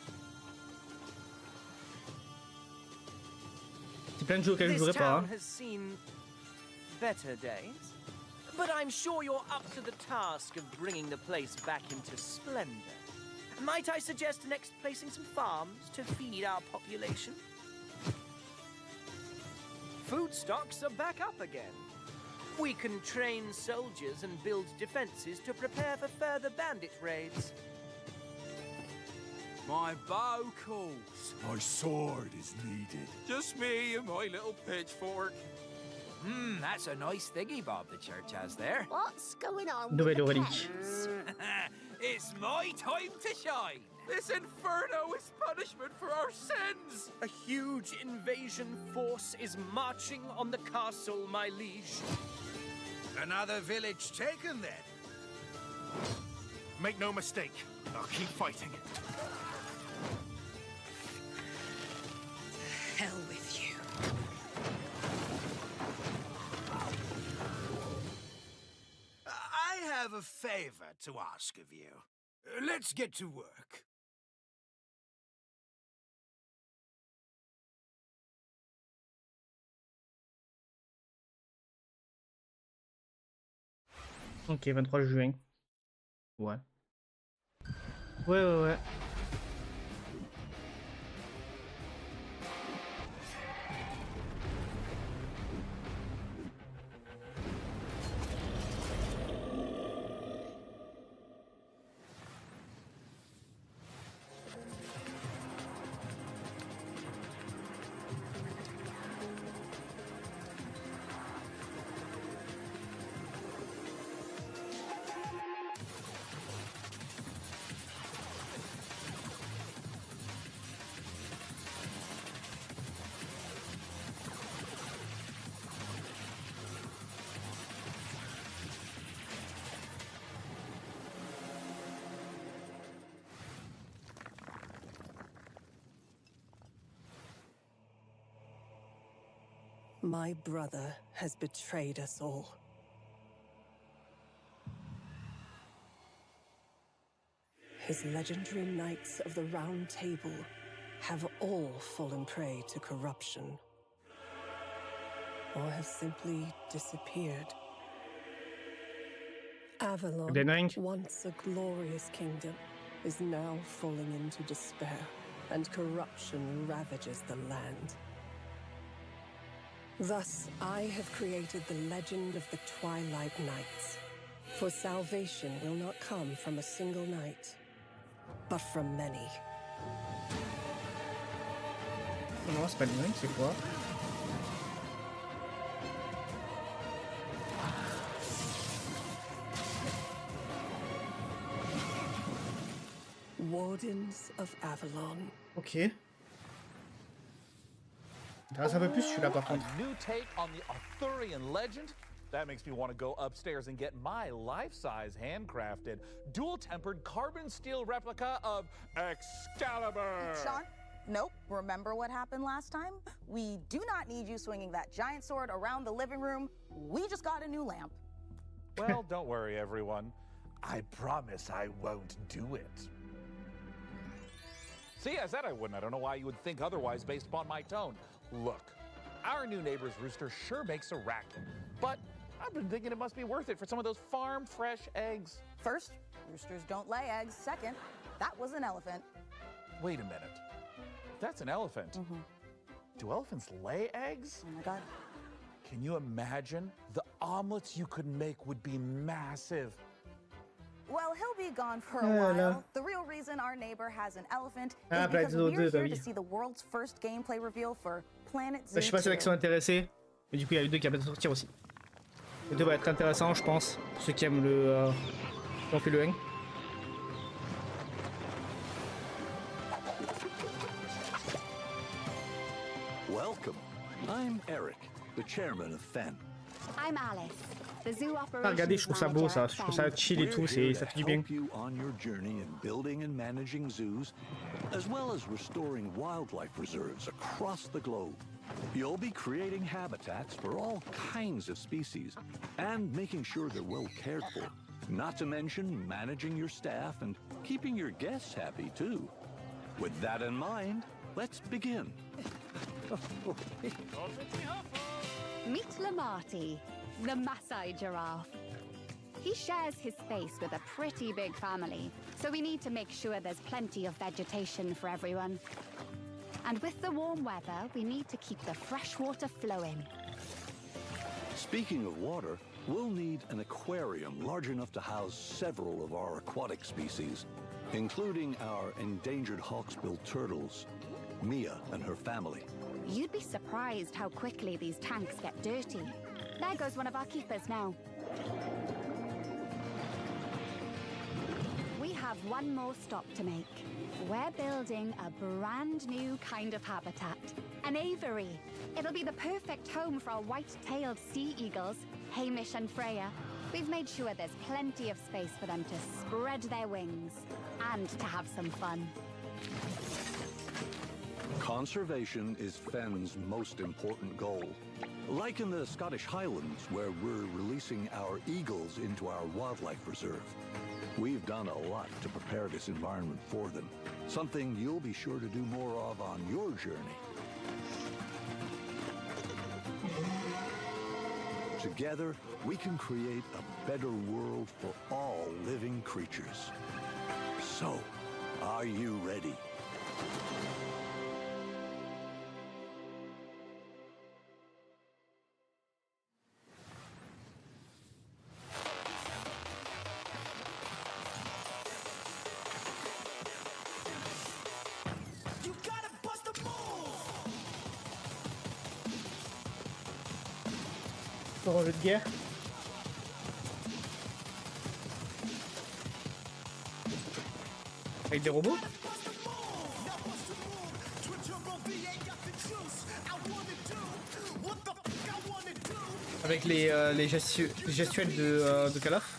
S15: This town has seen better days, but I'm sure you're up to the task of bringing the place back into splendor. Might I suggest next placing some farms to feed our population? Food stocks are back up again. We can train soldiers and build defenses to prepare for further bandit raids.
S16: My bow calls.
S12: My sword is needed.
S16: Just me and my little pitchfork.
S15: That's a nice thingy bob the church has there.
S17: What's going on with the pets?
S16: It's my time to shine. This inferno is punishment for our sins.
S15: A huge invasion force is marching on the castle, my liege.
S16: Another village taken, then.
S23: Make no mistake, I'll keep fighting.
S17: Hell with you.
S16: I have a favor to ask of you. Let's get to work.
S7: Ok, 23 juin. Ouais. Ouais.
S17: My brother has betrayed us all. His legendary knights of the Round Table have all fallen prey to corruption, or have simply disappeared. Avalon, once a glorious kingdom, is now falling into despair, and corruption ravages the land. Thus, I have created the legend of the Twilight Knights. For salvation will not come from a single knight, but from many.
S7: Non, c'est pas le même, c'est quoi?
S17: Wardens of Avalon.
S7: Ok. Intéresse un peu plus celui-là par contre.
S10: A new take on the Arthurian legend? That makes me want to go upstairs and get my life-size handcrafted, dual-tempered carbon steel replica of Excalibur.
S11: Sean? Nope. Remember what happened last time? We do not need you swinging that giant sword around the living room. We just got a new lamp.
S10: Well, don't worry, everyone. I promise I won't do it. See, I said I wouldn't. I don't know why you would think otherwise based upon my tone. Look, our new neighbor's rooster sure makes a racket, but I've been thinking it must be worth it for some of those farm-fresh eggs.
S11: First, roosters don't lay eggs. Second, that was an elephant.
S10: Wait a minute. That's an elephant. Do elephants lay eggs?
S11: Oh my God.
S10: Can you imagine? The omelets you could make would be massive.
S11: Well, he'll be gone for a while. The real reason our neighbor has an elephant is because we're here to see the world's first gameplay reveal for Planet Zoo.
S7: Je sais pas si il y en a qui sont intéressés, mais du coup il y a le 2 qui va bientôt sortir aussi. Le 2 va être intéressant, je pense, pour ceux qui aiment le qui ont fait le 1.
S1: Welcome. I'm Eric, the chairman of FEN.
S19: I'm Alice, the zoo operations
S7: Ah, regardez, je trouve ça beau, ça. Je trouve ça chill et tout, ça fait du bien.
S1: You on your journey in building and managing zoos, as well as restoring wildlife reserves across the globe. You'll be creating habitats for all kinds of species and making sure they're well cared for. Not to mention managing your staff and keeping your guests happy too. With that in mind, let's begin.
S19: Meet Lamarty, the Maasai giraffe. He shares his space with a pretty big family, so we need to make sure there's plenty of vegetation for everyone. And with the warm weather, we need to keep the fresh water flowing.
S1: Speaking of water, we'll need an aquarium large enough to house several of our aquatic species, including our endangered hawksbill turtles, Mia and her family.
S19: You'd be surprised how quickly these tanks get dirty. There goes one of our keepers now. We have one more stop to make. We're building a brand new kind of habitat, an aviary. It'll be the perfect home for our white-tailed sea eagles, Hamish and Freya. We've made sure there's plenty of space for them to spread their wings and to have some fun.
S1: Conservation is FEN's most important goal. Like in the Scottish Highlands, where we're releasing our eagles into our wildlife reserve. We've done a lot to prepare this environment for them, something you'll be sure to do more of on your journey. Together, we can create a better world for all living creatures. So, are you ready?
S7: Pour un jeu de guerre. Avec des robots. Avec les gestuels de Call of.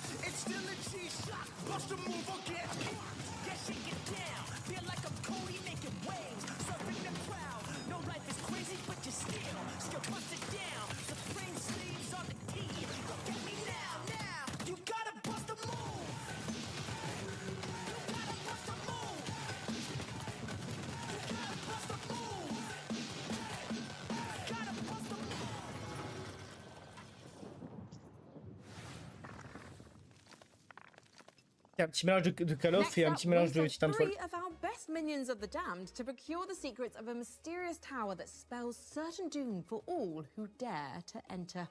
S7: Un petit mélange de Call of et un petit mélange de Titanfall.
S3: Three of our best minions of the damned to procure the secrets of a mysterious tower that spells certain doom for all who dare to enter.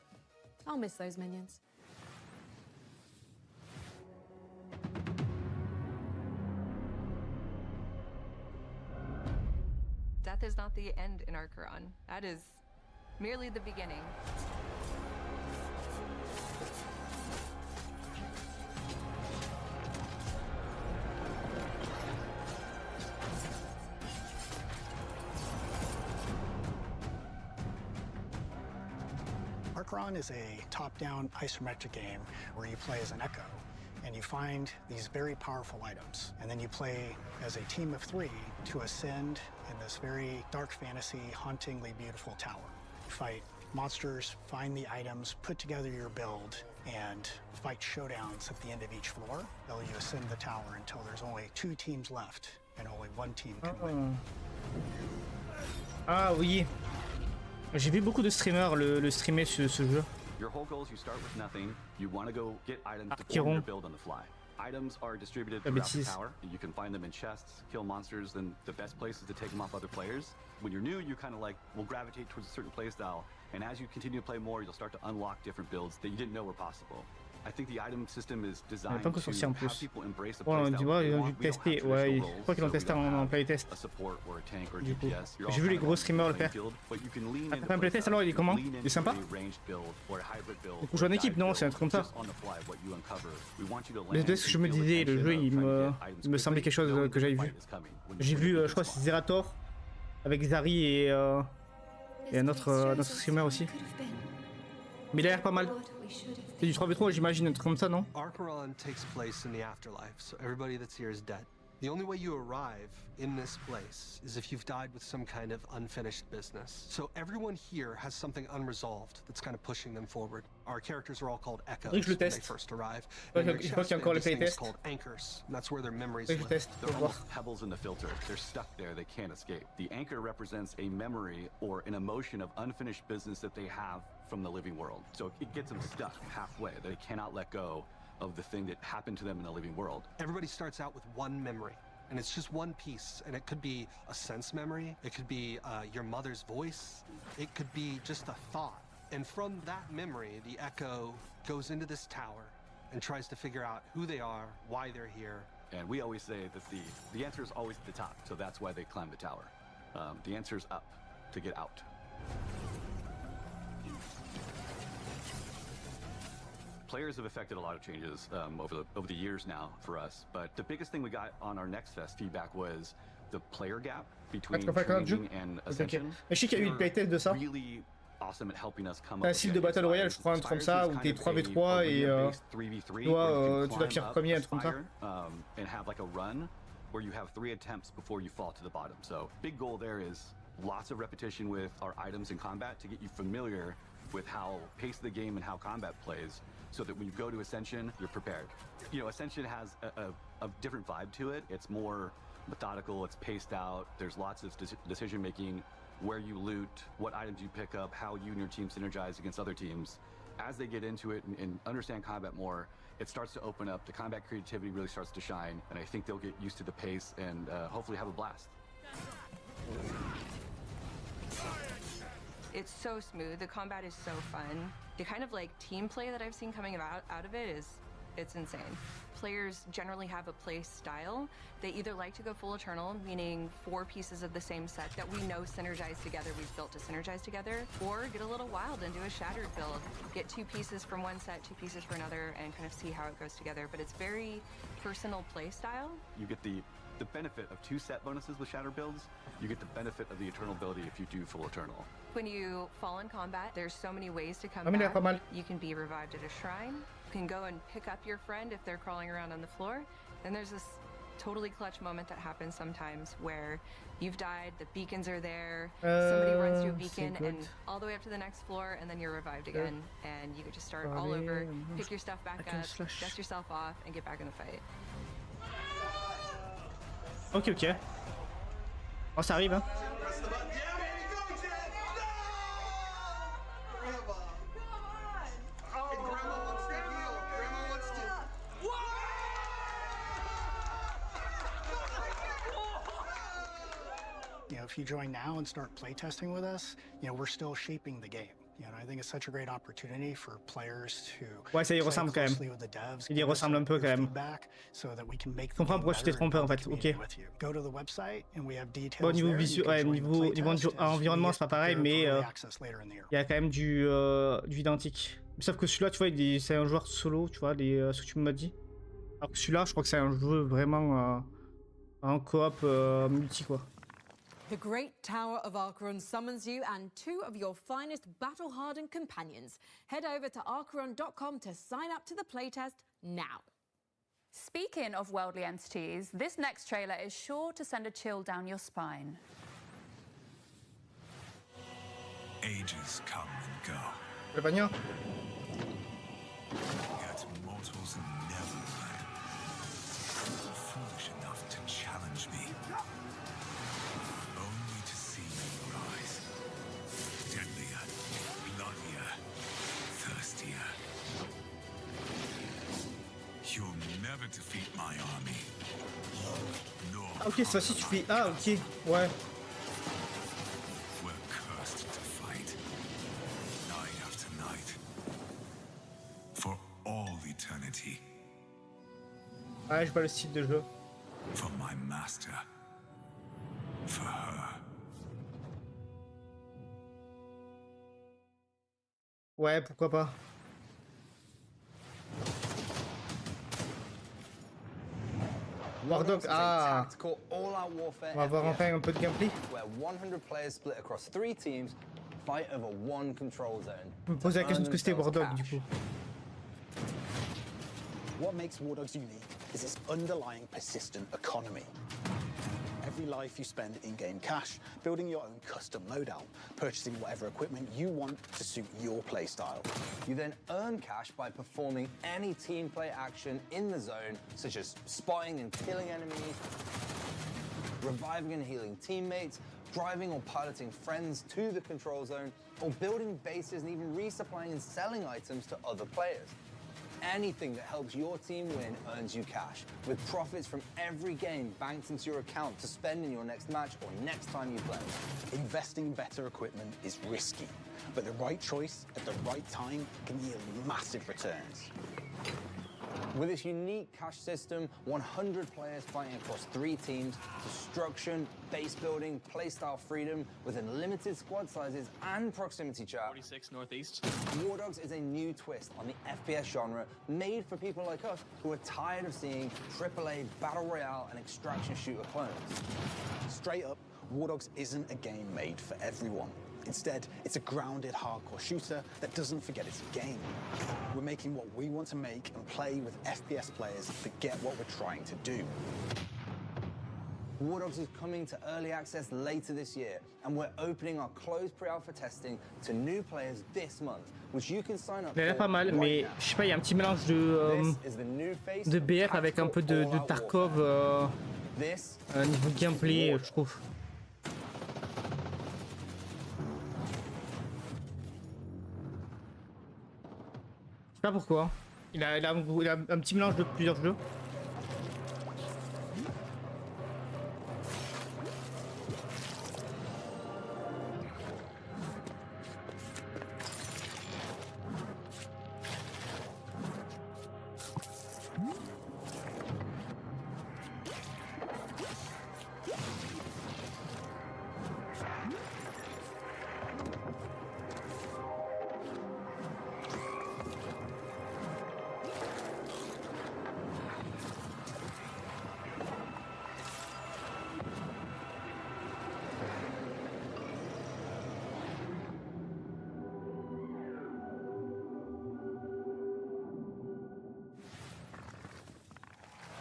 S3: I'll miss those minions.
S20: Death is not the end in our Quran. That is merely the beginning.
S2: Acheron is a top-down isometric game where you play as an echo, and you find these very powerful items. And then you play as a team of 3 to ascend in this very dark fantasy, hauntingly beautiful tower. Fight monsters, find the items, put together your build, and fight showdowns at the end of each floor. While you ascend the tower until there's only 2 teams left, and only 1 team can win.
S7: Ah oui. J'ai vu beaucoup de streamers le streamer ce jeu.
S4: Your whole goal is you start with nothing. You want to go get items to form your build on the fly. Items are distributed throughout the tower. You can find them in chests, kill monsters, and the best place is to take them off other players. When you're new, you kind of like will gravitate towards a certain playstyle, and as you continue to play more, you'll start to unlock different builds that you didn't know were possible. I think the item system is designed to have people embrace the playstyle.
S7: Ils ont dû tester, ouais, je crois qu'ils l'ont testé en playtest. J'ai vu les gros streamers le faire. Après un playtest alors il est comment? Il est sympa? Du coup jouer en équipe, non? C'est un truc comme ça. Mais ce que je me disais, le jeu il me semblait quelque chose que j'avais vu. J'ai vu, je crois que c'est Zerator avec Zari et un autre streamer aussi. Mais il a l'air pas mal. C'est du 3v3, j'imagine, un truc comme ça, non?
S9: Acheron takes place in the afterlife, so everybody that's here is dead. The only way you arrive in this place is if you've died with some kind of unfinished business. So everyone here has something unresolved that's kind of pushing them forward. Our characters are all called echoes when they first arrive.
S7: Je crois qu'il y a encore le playtest.
S9: Called anchors, and that's where their memories live.
S4: They're almost pebbles in the filter. They're stuck there, they can't escape. The anchor represents a memory or an emotion of unfinished business that they have from the living world. So it gets them stuck halfway. They cannot let go of the thing that happened to them in the living world.
S9: Everybody starts out with one memory, and it's just one piece, and it could be a sense memory, it could be your mother's voice, it could be just a thought. And from that memory, the echo goes into this tower and tries to figure out who they are, why they're here.
S4: And we always say that the answer is always at the top, so that's why they climb the tower. The answer is up, to get out. Players have affected a lot of changes over the years now for us, but the biggest thing we got on our Next Fest feedback was the player gap between training and ascension.
S7: Je sais qu'il y a eu une playtest de ça.
S4: Really awesome at helping us come up
S7: un style de Battle Royale, je crois, un truc comme ça, où t'es 3v3 et tu dois finir premier, un truc comme ça.
S4: And have like a run where you have 3 attempts before you fall to the bottom. So big goal there is lots of repetition with our items in combat to get you familiar with how pace of the game and how combat plays, so that when you go to Ascension, you're prepared. You know, Ascension has a different vibe to it. It's more methodical, it's paced out, there's lots of decision making, where you loot, what items you pick up, how you and your team synergize against other teams. As they get into it and understand combat more, it starts to open up, the combat creativity really starts to shine, and I think they'll get used to the pace and hopefully have a blast.
S20: It's so smooth, the combat is so fun. The kind of like team play that I've seen coming out of it it's insane. Players generally have a play style. They either like to go full eternal, meaning 4 pieces of the same set that we know synergize together, we've built to synergize together, or get a little wild and do a shattered build. Get 2 pieces from one set, 2 pieces for another, and kind of see how it goes together. But it's very personal play style.
S4: You get the benefit of 2 set bonuses with shatter builds. You get the benefit of the eternal ability if you do full eternal.
S20: When you fall in combat, there's so many ways to come back. You can be revived at a shrine. You can go and pick up your friend if they're crawling around on the floor. Then there's this totally clutch moment that happens sometimes where you've died, the beacons are there, somebody runs to a beacon and all the way up to the next floor, and then you're revived again, and you get to start all over, pick your stuff back up, dust yourself off, and get back in the fight.
S7: Ok. Oh, ça arrive, hein.
S2: You know, if you join now and start playtesting with us, you know, we're still shaping the game. You know, I think it's such a great opportunity for players to
S7: ouais, ça y ressemble quand même. Il y ressemble un peu quand même. Je comprends pourquoi tu t'es trompé en fait. Ok. Bon, niveau visuel, ouais, niveau environnement, c'est pas pareil, mais il y a quand même du identique. Sauf que celui-là, tu vois, c'est un joueur solo, tu vois, ce que tu m'as dit. Alors que celui-là, je crois que c'est un jeu vraiment en coop multi, quoi.
S3: The great Tower of Acheron summons you and two of your finest battle-hardened companions. Head over to acheron.com to sign up to the playtest now.
S5: Speaking of worldly entities, this next trailer is sure to send a chill down your spine.
S12: Ages come and go.
S7: Yet
S12: mortals never learn. Foolish enough to challenge me. Only to see me rise. Deadlier, bloodier, thirstier. You'll never defeat my army.
S7: Ah ok, ça aussi tu fais... Ah ok, ouais.
S12: We're cursed to fight. Night after night. For all eternity.
S7: Ouais, je vois le style de jeu.
S12: For my master. For her.
S7: Ouais, pourquoi pas. War Dog, ah. On va voir enfin un peu de gameplay. Je me posais la question de ce que c'était War Dog du coup.
S2: What makes War Dogs unique is its underlying persistent economy. Every life you spend in-game cash, building your own custom loadout, purchasing whatever equipment you want to suit your playstyle.
S6: You then earn cash by performing any team play action in the zone, such as spotting and killing enemies, reviving and healing teammates, driving or piloting friends to the control zone, or building bases and even resupplying and selling items to other players. Anything that helps your team win earns you cash, with profits from every game banked into your account to spend in your next match or next time you play.
S2: Investing in better equipment is risky, but the right choice at the right time can yield massive returns.
S6: With this unique cash system, 100 players fighting across 3 teams, destruction, base building, playstyle freedom, with unlimited squad sizes and proximity chat.
S21: 46 Northeast.
S6: War Dogs is a new twist on the FPS genre, made for people like us who are tired of seeing AAA Battle Royale and extraction shooter clones.
S2: Straight up, War Dogs isn't a game made for everyone. Instead, it's a grounded, hardcore shooter that doesn't forget it's a game. We're making what we want to make and play with FPS players that get what we're trying to do.
S6: War Dogs is coming to early access later this year, and we're opening our closed pre-alpha testing to new players this month, which you can sign up for.
S7: Il a l'air pas mal, mais je sais pas, il y a un petit mélange de BF avec un peu de Tarkov niveau gameplay, je trouve. Je sais pas pourquoi. Il a un petit mélange de plusieurs jeux.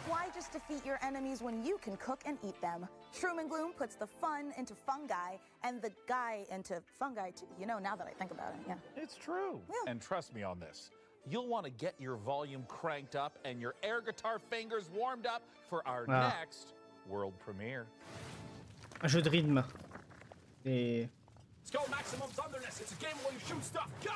S11: Why just defeat your enemies when you can cook and eat them? Shroom and Gloom puts the fun into fungi and the guy into fungi too. You know, now that I think about it, yeah.
S10: It's true.
S11: Yeah.
S10: And trust me on this. You'll want to get your volume cranked up and your air guitar fingers warmed up for our next world premiere.
S7: Un jeu de rythme. Et...
S16: Let's go, Maximum Thunderness. It's a game where you shoot stuff. Go!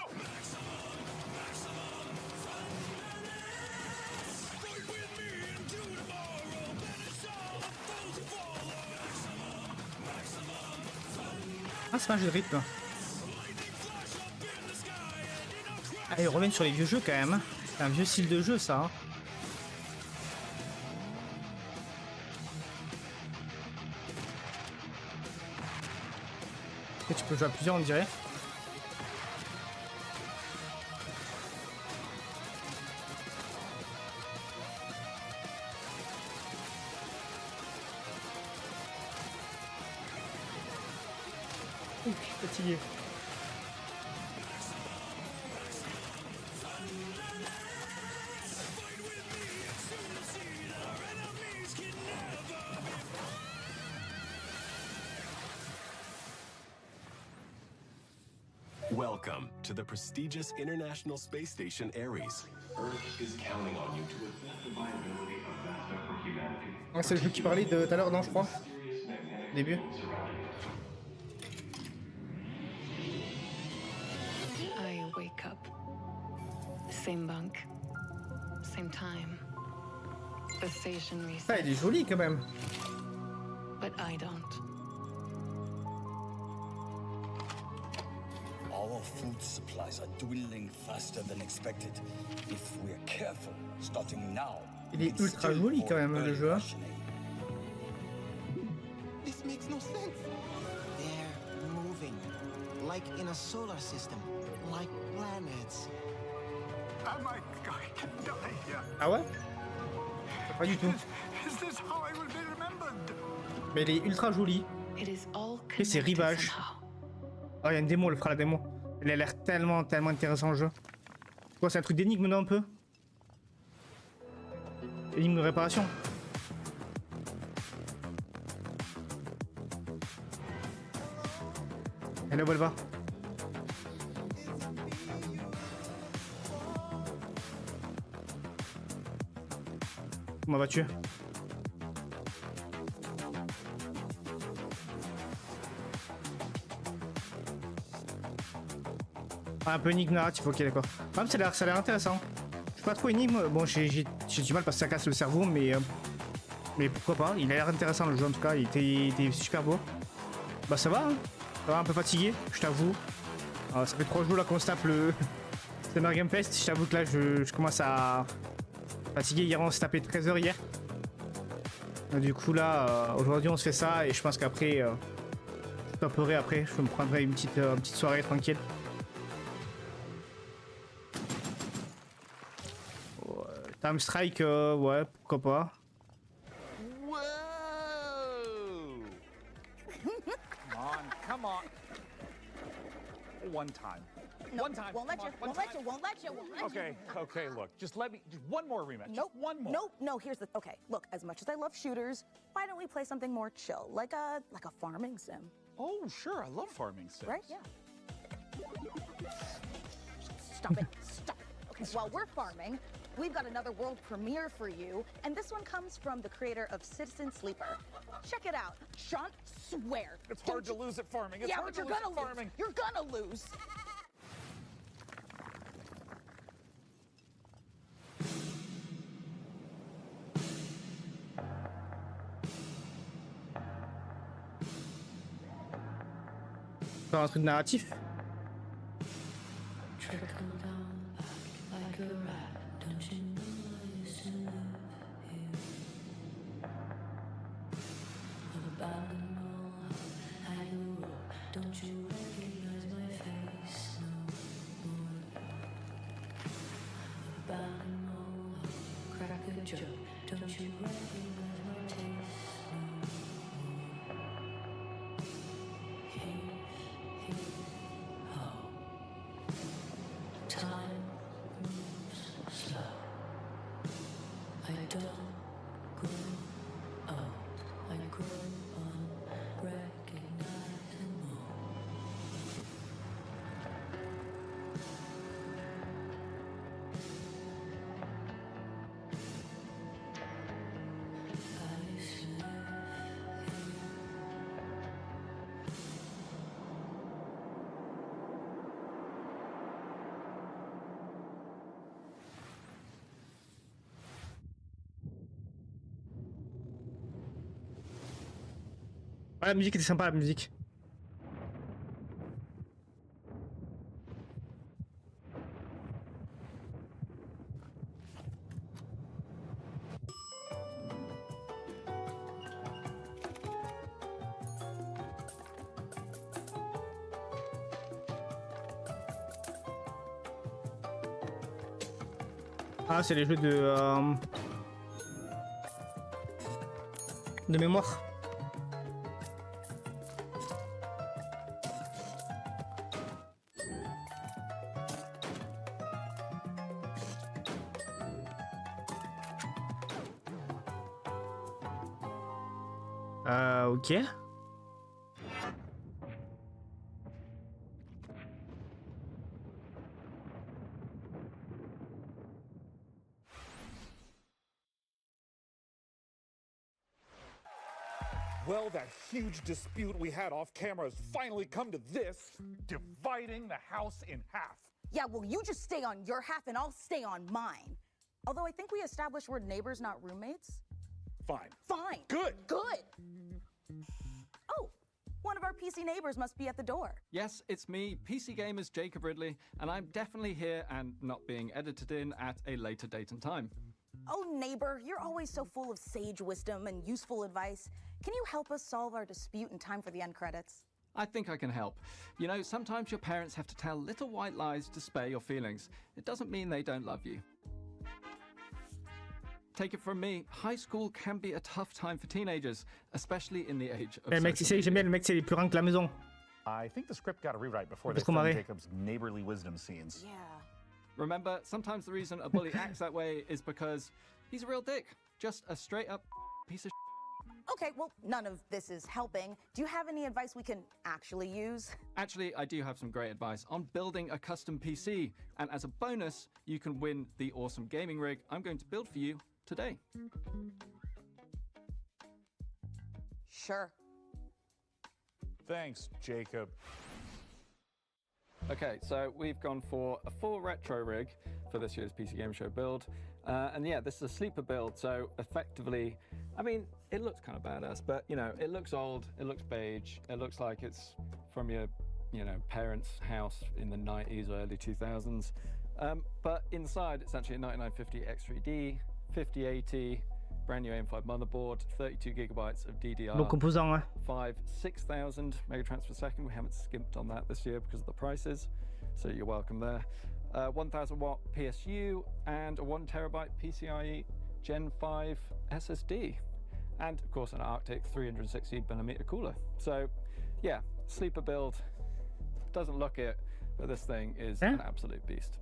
S7: Ah, c'est pas un jeu de rythme. Ah, ils reviennent sur les vieux jeux quand même. C'est un vieux style de jeu ça. Et tu peux jouer à plusieurs on dirait. Je suis fatigué.
S13: Welcome to the prestigious International Space Station Ares. Earth is counting on you to assess the viability of Vesta for humanity.
S7: Ah, c'est le jeu qui parlait de tout à l'heure, non, je crois. Début.
S21: I wake up. Same bunk. Same time. The station resets.
S7: Ah, il est joli quand même.
S21: But I don't.
S22: Our food supplies are dwindling faster than expected. If we're careful, starting now.
S7: Il est ultra joli quand même le jeu.
S24: This makes no sense. They're moving, like in a solar system, like planets.
S18: Oh my God, I can die here.
S7: Ah ouais? Pas du tout.
S18: Is this how I will be remembered?
S7: Mais il est ultra joli. Et c'est rivage. Oh, il y a une démo, elle fera la démo. Elle a l'air tellement intéressant le jeu. Quoi, c'est un truc d'énigme, non, un peu? Énigme de réparation. Elle est où elle va? Comment vas-tu? Ah, un peu énigme narratif, ok d'accord. Ah, ça a l'air intéressant. Je suis pas trop énigme, bon j'ai du mal parce que ça casse le cerveau, mais pourquoi pas, il a l'air intéressant le jeu en tout cas, il était super beau. Bah ça va, hein. Ça va, un peu fatigué, je t'avoue. Ça fait 3 jours là qu'on se tape le Summer Game Fest, je t'avoue que là je commence à fatiguer. Hier on s'est tapé 13 h hier. Du coup là, aujourd'hui on se fait ça et je pense qu'après, je taperai après, je me prendrai une petite soirée tranquille. Time Strike, ouais, pourquoi pas.
S10: Whoa! Come on. One time.
S11: No,
S10: One time.
S11: Won't let you.
S10: Okay, look. Just one more rematch.
S11: Nope.
S10: Just one more.
S11: No, here's the, okay, look, as much as I love shooters, why don't we play something more chill, like a farming sim?
S10: Oh, sure, I love farming sims.
S11: Right, yeah. Stop it. Okay, while we're farming, we've got another world premiere for you, and this one comes from the creator of Citizen Sleeper. Check it out. Sean, swear.
S10: It's hard to lose at farming. It's hard to lose at farming.
S11: You're gonna lose.
S7: Faire un truc narratif. Ah, la musique était sympa, la musique. Ah, c'est les jeux de mémoire. Ok.
S10: Well, that huge dispute we had off camera has finally come to this, dividing the house in half.
S11: Yeah, well, you just stay on your half and I'll stay on mine. Although I think we established we're neighbors, not roommates.
S10: Fine.
S11: Fine.
S10: Good.
S11: Good. Oh, one of our PC neighbors must be at the door.
S8: Yes, it's me, PC Gamer's Jacob Ridley, and I'm definitely here and not being edited in at a later date and time.
S11: Oh, neighbor, you're always so full of sage wisdom and useful advice. Can you help us solve our dispute in time for the end credits?
S8: I think I can help. You know, sometimes your parents have to tell little white lies to spare your feelings. It doesn't mean they don't love you. Take it from me, high school can be a tough time for teenagers, especially in the age of
S7: Le mec, c'est j'aime bien le mec, c'est plus grand que la maison.
S10: I think the script got a rewrite before they filmed Jacob's neighborly wisdom scenes.
S11: Yeah.
S8: Remember, sometimes the reason a bully acts that way is because he's a real dick. Just a straight up piece of shit.
S11: Okay, well, none of this is helping. Do you have any advice we can actually use?
S8: Actually, I do have some great advice on building a custom PC. And as a bonus, you can win the awesome gaming rig I'm going to build for you today.
S11: Sure.
S10: Thanks, Jacob.
S8: Okay, so we've gone for a full retro rig for this year's PC Game Show build. And yeah, this is a sleeper build, so effectively, I mean, it looks kind of badass, but you know, it looks old, it looks beige, it looks like it's from your, you know, parents' house in the 90s or early 2000s. But inside, it's actually a 9950 X3D, 5080, brand new AM5 motherboard, 32 gigabytes of DDR5, 6000 megatransfers per second. We haven't skimped on that this year because of the prices, so you're welcome there. 1000 watt PSU and a 1 terabyte PCIe Gen 5 SSD, and of course an Arctic 360mm cooler. So yeah, sleeper build. Doesn't look it, but this thing is an absolute beast.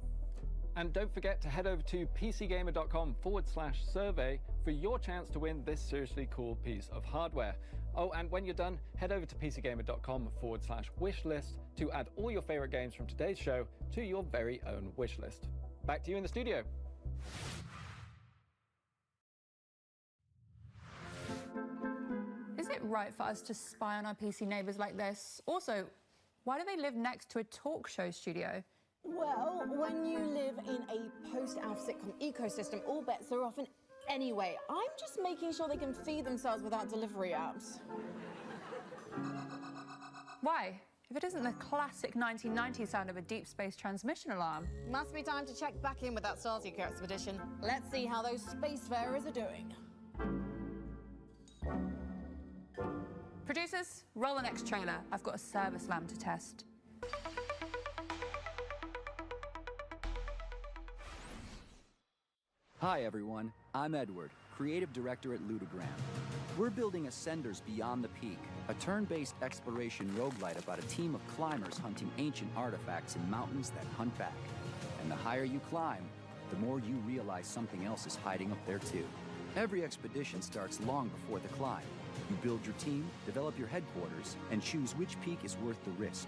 S8: And don't forget to head over to pcgamer.com/survey for your chance to win this seriously cool piece of hardware. Oh, and when you're done, head over to pcgamer.com/wishlist to add all your favorite games from today's show to your very own wish list. Back to you in the studio.
S5: Is it right for us to spy on our PC neighbors like this? Also, why do they live next to a talk show studio?
S3: Well, when you live in a post-Alf sitcom ecosystem, all bets are off. And anyway, I'm just making sure they can feed themselves without delivery apps.
S5: Why? If it isn't the classic 1990s sound of a deep space transmission alarm.
S3: Must be time to check back in with that Starseeker expedition. Let's see how those spacefarers are doing.
S5: Producers, roll the next trailer. I've got a service lamp to test.
S14: Hi everyone, I'm Edward, creative director at Ludogram. We're building Ascenders Beyond the Peak, a turn-based exploration roguelite about a team of climbers hunting ancient artifacts in mountains that hunt back. And the higher you climb, the more you realize something else is hiding up there too. Every expedition starts long before the climb. You build your team, develop your headquarters, and choose which peak is worth the risk.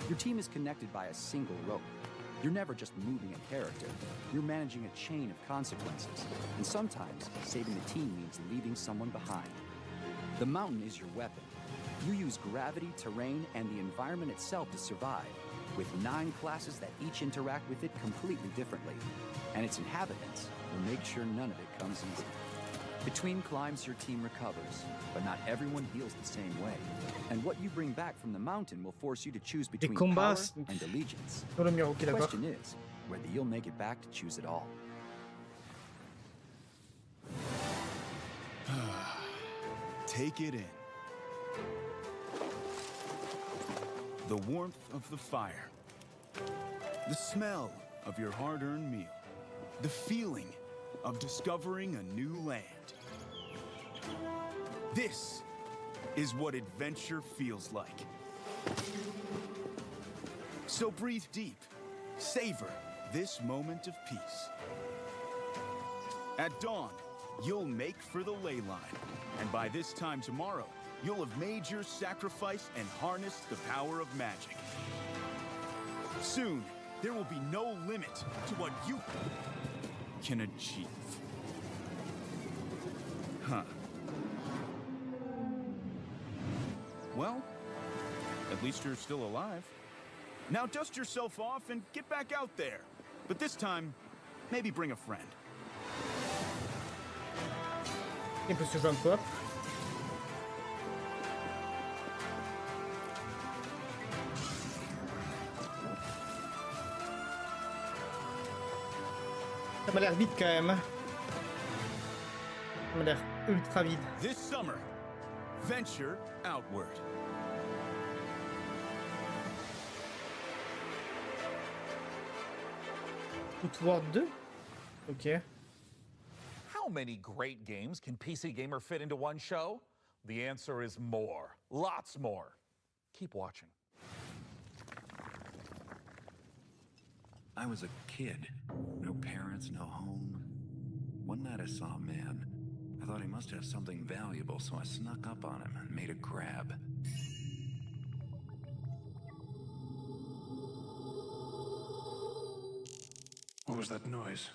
S14: Your team is connected by a single rope. You're never just moving a character. You're managing a chain of consequences. And sometimes, saving the team means leaving someone behind. The mountain is your weapon. You use gravity, terrain, and the environment itself to survive, with 9 classes that each interact with it completely differently. And its inhabitants will make sure none of it comes easy. Between climbs, your team recovers, but not everyone heals the same way. And what you bring back from the mountain will force you to choose between power and allegiance. The question is whether you'll make it back to choose it all.
S15: Take it in. The warmth of the fire. The smell of your hard-earned meal. The feeling of discovering a new land. This is what adventure feels like. So breathe deep, savor this moment of peace. At dawn, you'll make for the ley line, and by this time tomorrow, you'll have made your sacrifice and harnessed the power of magic. Soon, there will be no limit to what you can achieve. Huh. Well, at least you're still alive. Now dust yourself off and get back out there. But this time, maybe bring a friend.
S7: Il peut se jouer en coop. Ça m'a l'air vite quand même. Ça m'a l'air ultra vite.
S15: This summer, venture outward.
S7: Outward 2? Ok.
S10: How many great games can PC Gamer fit into one show? The answer is more. Lots more. Keep watching.
S1: I was a kid. No parents, no home. One night I saw a man. I thought he must have something valuable, so I snuck up on him and made a grab.
S12: What was that noise?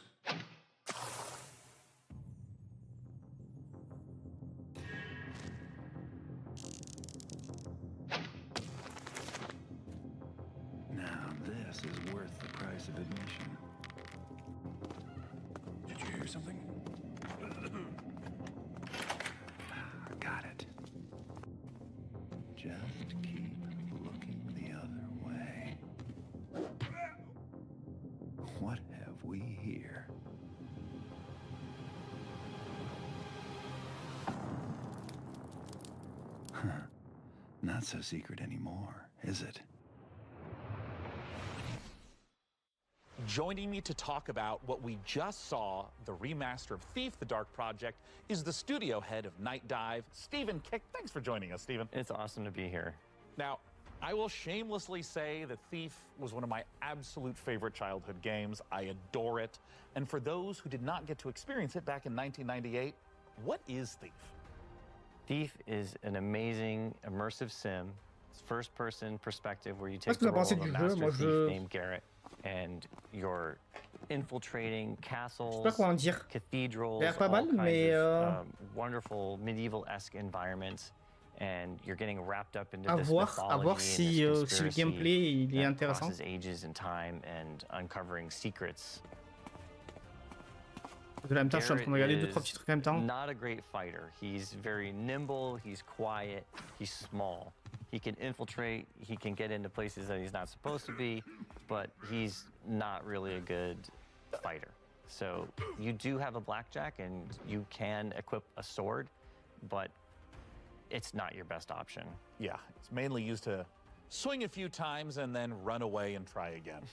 S1: Now this is worth the price of admission.
S12: Did you hear something?
S1: Got it. Just keep looking the other way. What have we here? Huh. Not so secret anymore, is it?
S10: Joining me to talk about what we just saw, the remaster of Thief, the Dark Project, is the studio head of Night Dive, Stephen Kick. Thanks for joining us, Stephen.
S17: It's awesome to be here.
S10: Now, I will shamelessly say that Thief was one of my absolute favorite childhood games. I adore it. And for those who did not get to experience it back in 1998, what is Thief?
S17: Thief is an amazing immersive sim. It's first-person perspective where you take the role of a master thief named Garrett, and you're infiltrating castles, cathedrals, all kinds of wonderful medieval-esque environments, and you're getting wrapped up into this mythology and this conspiracy that crosses ages and time and uncovering secrets.
S7: En même temps, je suis en train de regarder 2-3 petits trucs en même temps.
S17: Not a great fighter. He's very nimble, he's quiet, he's small. He can infiltrate, he can get into places that he's not supposed to be, but he's not really a good fighter. So you do have a blackjack and you can equip a sword, but it's not your best option.
S10: Yeah, it's mainly used to swing a few times and then run away and try again.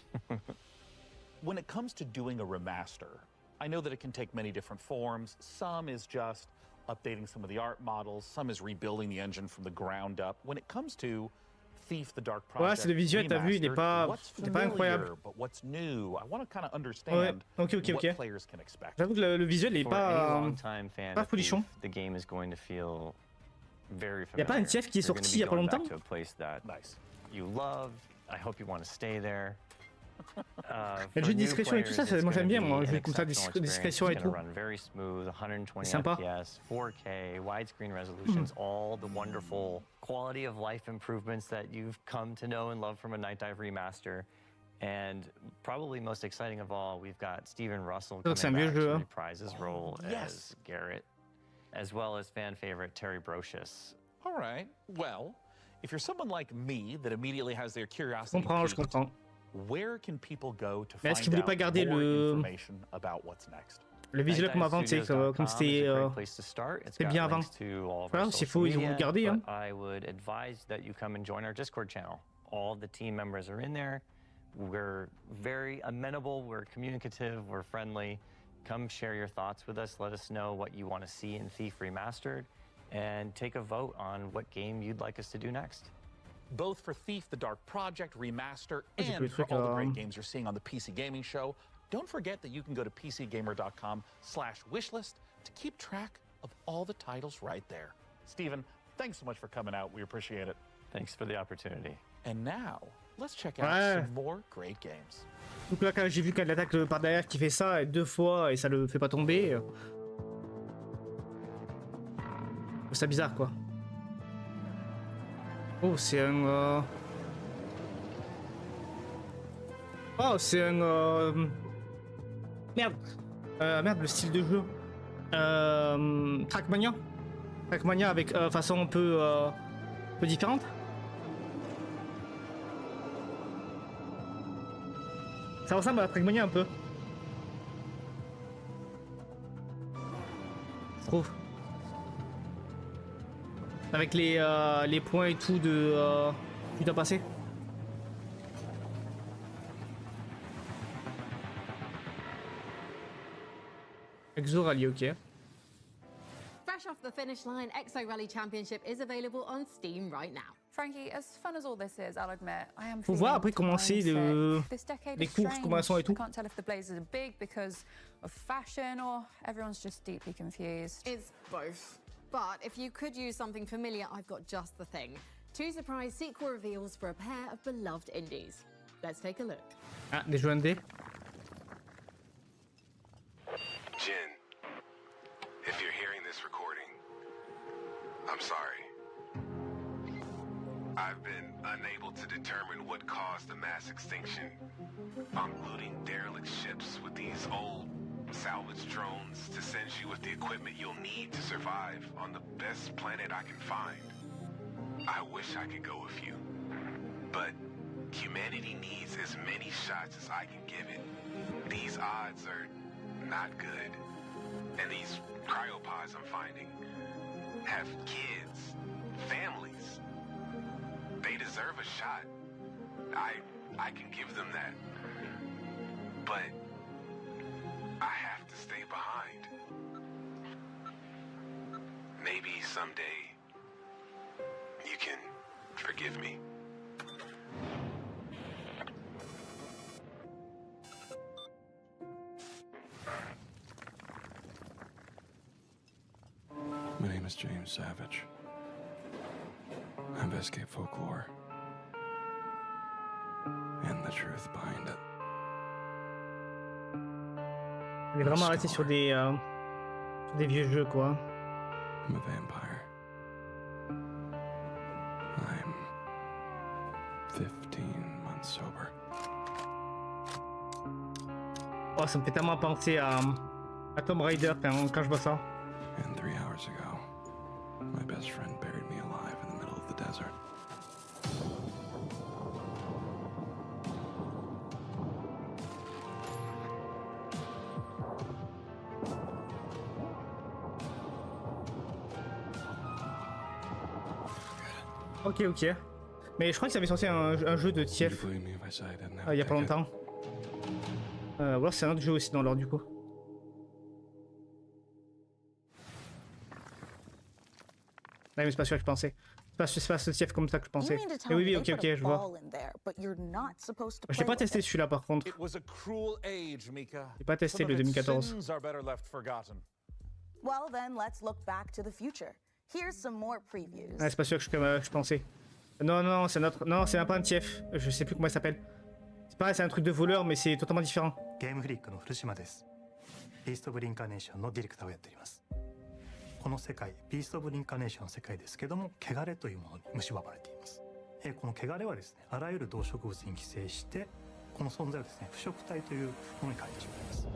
S10: When it comes to doing a remaster, I know that it can take many different forms. Some is just updating some of the art models, some is rebuilding the engine from the ground up. When it comes to Thief, the Dark Project,
S7: c'est le visuel, t'as vu, il est pas incroyable.
S10: But what's new? I want to kind of understand what players can expect.
S7: J'avoue que le visuel est pas folichon.
S17: The game is going to feel very familiar.
S7: Il y a pas un TF qui est sorti il y a pas longtemps.
S17: To a place that you love. I hope you want to stay there.
S7: Le jeu de discrétion et tout ça, moi j'aime bien, moi, je vais comme ça, discrétion et tout.
S17: C'est sympa. 4K, widescreen resolutions, all the wonderful quality of life improvements that you've come to know and love from a Night Dive remaster. And probably most exciting of all, we've got Stephen Russell coming back to reprise his role as Garrett, as well as fan favorite Terry Brocious.
S10: All right, well, if you're someone like me that immediately has their curiosity
S7: je comprends.
S10: Where can people go to find out more information about what's next?
S7: Le visuel comme avant, tu sais, comme c'était bien avant. Voilà, s'il faut, ils vont le garder. Hein.
S17: I would advise that you come and join our Discord channel. All the team members are in there. We're very amenable, we're communicative, we're friendly. Come share your thoughts with us. Let us know what you want to see in Thief Remastered, and take a vote on what game you'd like us to do next.
S10: Both for Thief, the Dark Project Remaster, and for all the great games you're seeing on the PC Gaming Show, don't forget that you can go to pcgamer.com/wishlist to keep track of all the titles right there. Stephen, Thanks so much for coming out. We appreciate it.
S17: Thanks for the opportunity.
S10: And now, let's check out some more great games.
S7: Donc là, quand j'ai vu qu'elle attaque par derrière qui fait ça et 2 fois et ça le fait pas tomber. C'est bizarre quoi. Oh, c'est un. Oh, c'est un. Merde. Merde, le style de jeu. Trackmania. Trackmania avec façon un peu différente. Ça ressemble à Trackmania un peu. Je trouve. Avec les points et tout de tu dois passer. Exo Rally, ok.
S3: Fresh off the finish line, Exo Rally Championship is available on Steam right now.
S5: Frankie, as fun as all this is, I'll admit, I am
S7: Faut voir après comment c'est les courses, comment elles sont et tout.
S5: I can't tell if the blazers are big because of fashion or everyone's just deeply confused.
S3: It's both. But if you could use something familiar, I've got just the thing. 2 surprise sequel reveals for a pair of beloved indies. Let's take a look.
S7: Ah, des jeux indés.
S13: Jen, if you're hearing this recording, I'm sorry. I've been unable to determine what caused the mass extinction. I'm looting derelict ships with these old salvage drones to send you with the equipment you'll need to survive on the best planet I can find. I wish I could go with you, but humanity needs as many shots as I can give it. These odds are not good, and these cryopods I'm finding have kids, families. They deserve a shot. I can give them that, but I have to stay behind. Maybe someday you can forgive me.
S4: My name is James Savage. I investigate folklore and the truth behind it.
S7: On est vraiment resté sur des vieux jeux quoi.
S4: I'm a vampire. I'm 15 months sober.
S7: Oh, ça me fait tellement penser à Tomb Raider quand je vois ça.
S4: And 3 hours ago, my best friend buried me alive in the middle of the desert.
S7: Ok. Mais je crois que ça avait sorti un jeu de TF il y a pas longtemps. Ou alors c'est un autre jeu aussi dans l'ordre du coup. Ouais, mais c'est pas sûr que je pensais. C'est pas ce TF comme ça que je pensais. Mais oui, ok, je vois. J'ai pas testé celui-là par contre. J'ai pas testé le 2014.
S11: Well, then let's look back to the future. Here's some more previews.
S7: Ouais, c'est pas sûr que je pensais. Non, c'est notre. Non, c'est même pas un TF. Je sais plus comment il s'appelle. C'est pareil, c'est un truc de voleur, mais c'est totalement différent.
S9: Game Freak の古島です。ピーストオブリンカーネーションのディレクターをやっております。この世界、ピーストオブリンカーネーションの世界ですけども、汚れというものに蝕まれています。この汚れはですね、あらゆる動植物に寄生して、この存在をですね、腐食体というものに変えてしまいます。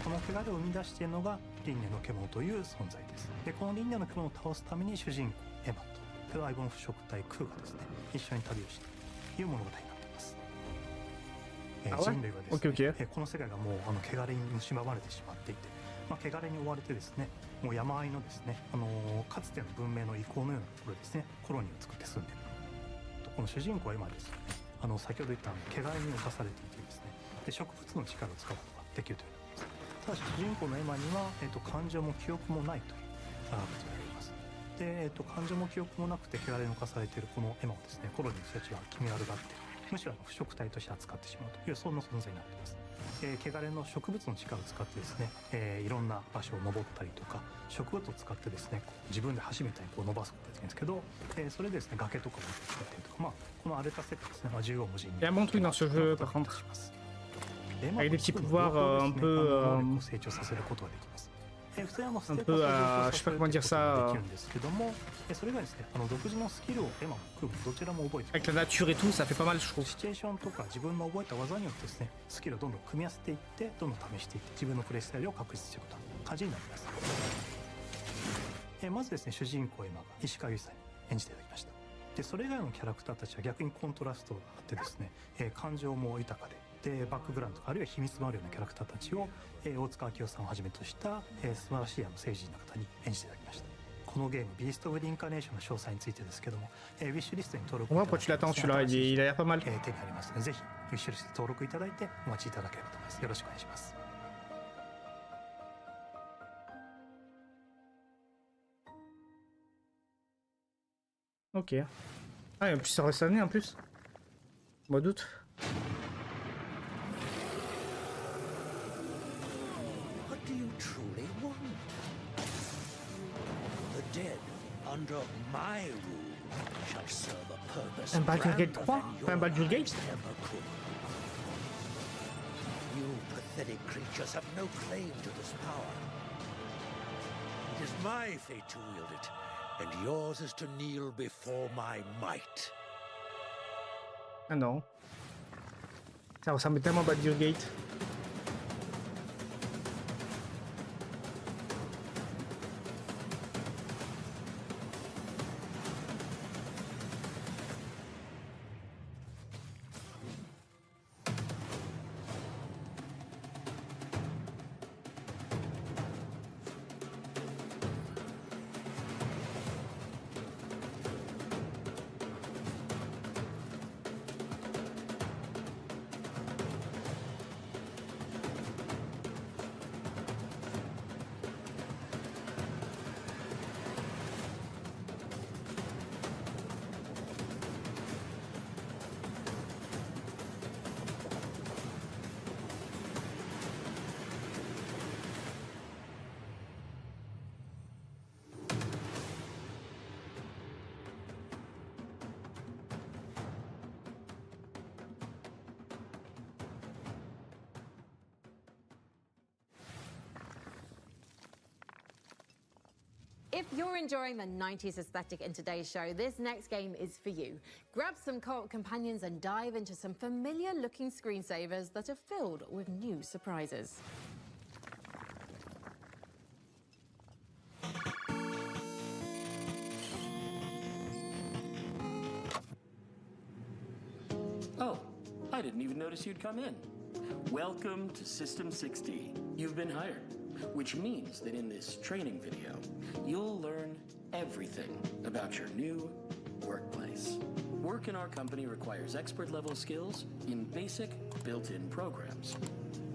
S9: この汚れを生み出しているのが輪廻の獣という存在です。この輪廻の獣を倒すために主人公エマと相棒の腐食体クーがですね、一緒に旅をしてという物語になっています。人類はですね、この世界がもう汚れに蝕まれてしまっていて、汚れに追われてですね、もう山あいのですね、かつての文明の遺構のようなところですね、コロニーを作って住んでいる。この主人公は今ですね、先ほど言った汚れに侵されていてですね、植物の力を使うことができるということです。ただし主人公のエマには、感情も記憶もないということがあります。で、感情も記憶もなくて汚れに侵されているこのエマをですね、コロニーの人たちは気味悪がって、むしろ腐食体として扱ってしまうというそんな存在になっています。汚れの植物の力を使ってですね、いろんな場所を登ったりとか植物を使ってですね自分で橋みたいにこう伸ばすことができるんですけど、それでですね崖とかを使ったりとか、この荒れた世界ですね、縦横無尽に。
S7: Il y a un bon truc dans ce jeu par contre. Avec des petits pouvoirs un peu. Un peu je sais pas comment dire ça. Avec la nature et tout, ça fait pas mal, je trouve.
S9: シチュエーションとか自分の覚えた技によってですねスキルをどんどん組み合わせていってどんどん試していって自分のプレイスタイルを確立していくという感じになります。まずですね主人公を今石川由依さんに演じていただきました。でそれ以外のキャラクターたちは逆にコントラストがあってですね、感情も豊かでバックグラウンドとかあるいは秘密もあるようなキャラクターたちを、大塚明夫さんをはじめとした、素晴らしい政治人の方に演じていただきました。このゲームビースト・オブ・リンカネーションの詳細についてですけども、ウィッシュリストに登録いただいて、手にありますのでぜひウィッシュリスト登録いただいてお待ちいただければと思います。よろしくお願いします。
S7: Ok. Ah, et en plus ça reste année en plus. Mois d'août.
S2: What do you truly want? The dead under my rule shall serve a purpose.
S7: Un Baldur's Gate 3? Pas un Baldur's Gate?
S2: You pathetic creatures have no claim to this power. It is my fate to wield it, and yours is to kneel before my might.
S7: Ah non. Ça ressemble tellement à Baldur's Gate.
S3: If you're enjoying the 90s aesthetic in today's show, this next game is for you. Grab some co-op companions and dive into some familiar-looking screensavers that are filled with new surprises.
S19: Oh, I didn't even notice you'd come in. Welcome to System 6D. You've been hired, which means that in this training video, you'll learn everything about your new workplace. Work in our company requires expert-level skills in basic, built-in programs.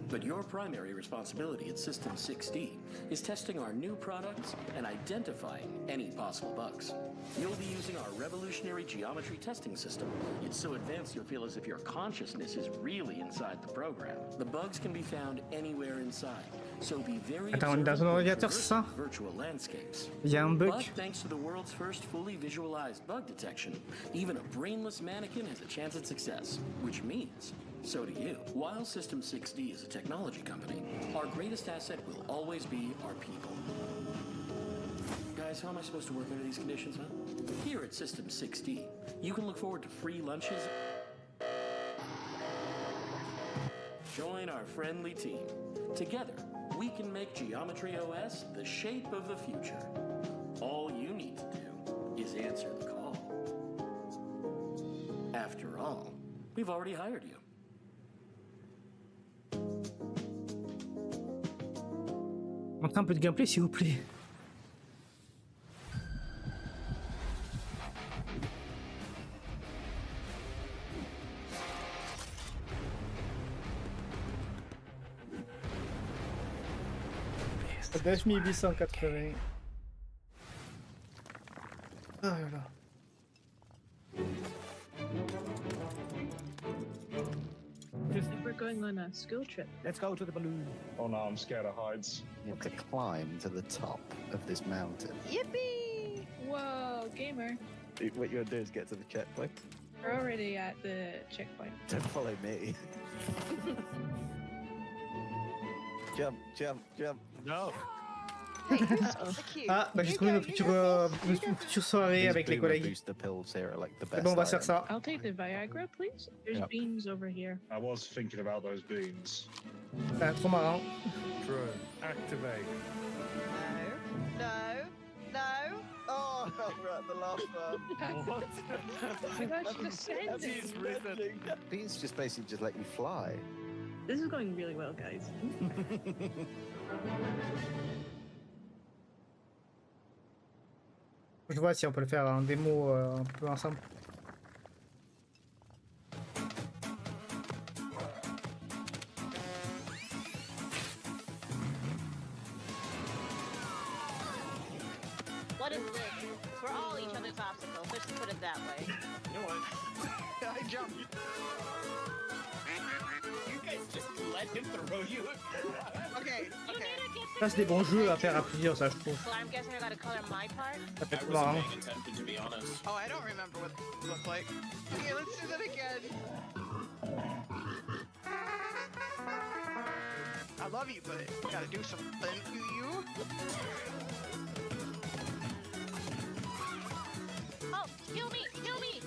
S19: But your primary responsibility at System 6D is testing our new products and identifying any possible bugs. You'll be using our revolutionary geometry testing system. It's so advanced you'll feel as if your consciousness is really inside the program. The bugs can be found anywhere inside, so be very observant of virtual landscapes. But thanks to the world's first fully visualized bug detection, even a brainless mannequin has a chance at success, which means so do you. While System 6D is a technology company, our greatest asset will always be our people. Guys, how am I supposed to work under these conditions, huh? Here at System 6D, you can look forward to free lunches. Join our friendly team. Together, we can make Geometry OS the shape of the future. All you need to do is answer the call. After all, we've already hired you.
S7: Montrez un peu de gameplay s'il vous plaît. C'est 9880. Ah là là. Je sais pas
S6: going on a school trip.
S16: Let's go to the balloon.
S20: Oh no, I'm scared of heights.
S23: You have to climb to the top of this mountain.
S6: Yippee! Whoa, gamer.
S23: What you're gonna do is get to the checkpoint.
S6: We're already at the checkpoint.
S23: Don't follow me. Jump, jump, jump.
S20: No.
S7: Ah, bah j'ai trouvé une future soirée avec les collègues. Bon, on va faire ça.
S6: I'll take the Viagra, please. There's beans over here.
S20: I was thinking about those beans.
S7: Ah, trop marrant.
S20: True. Activate.
S24: No. Oh, we're at the last one.
S20: What?
S6: I thought you just said this.
S23: Beans just basically just let you fly.
S6: This is going really well, guys.
S7: Je vois si on peut le faire en démo un peu ensemble.
S25: What is this? We're all each other's obstacles. Let's put it that way.
S20: You know what?
S24: I jumped. You guys just let him throw you. Okay.
S7: Ça, c'est des bons jeux à faire à plusieurs, ça, je trouve.
S25: Well, I'm guessing I gotta color my part.
S7: Ça peut être marrant.
S24: To be honest. Oh, I don't remember what it looked like. Okay, let's do that again. I love you, but you gotta do something. You?
S25: Oh, kill me! Kill me!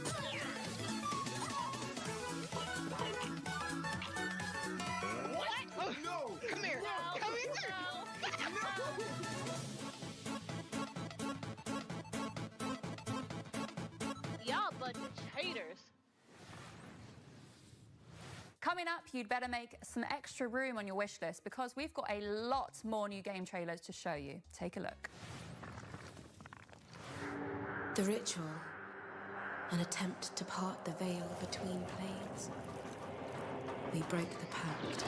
S24: What? Oh, no! Come here!
S25: No,
S24: Come here!
S25: Y'all bunch of traitors.
S5: Coming up, you'd better make some extra room on your wish list because we've got a lot more new game trailers to show you. Take a look.
S21: The ritual, an attempt to part the veil between planes. We break the pact.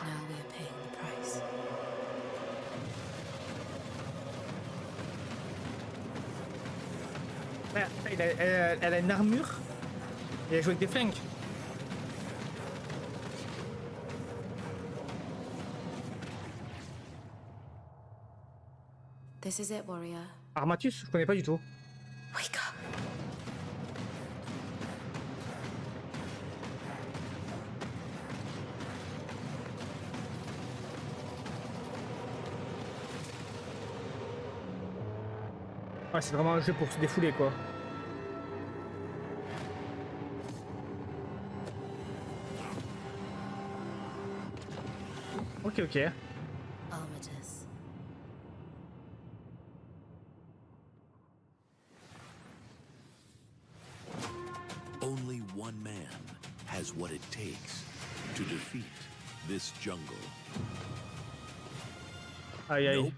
S21: Now we are paying the price.
S7: Elle a une armure et elle joue avec des flingues.
S21: This is it, warrior.
S7: Armatus, je connais pas du tout.
S21: Wake up.
S7: Ouais, c'est vraiment un jeu pour se défouler, quoi. Ok.
S21: Armatus.
S26: Only one man has what it takes to defeat this jungle.
S7: Aïe aïe.
S26: Nope,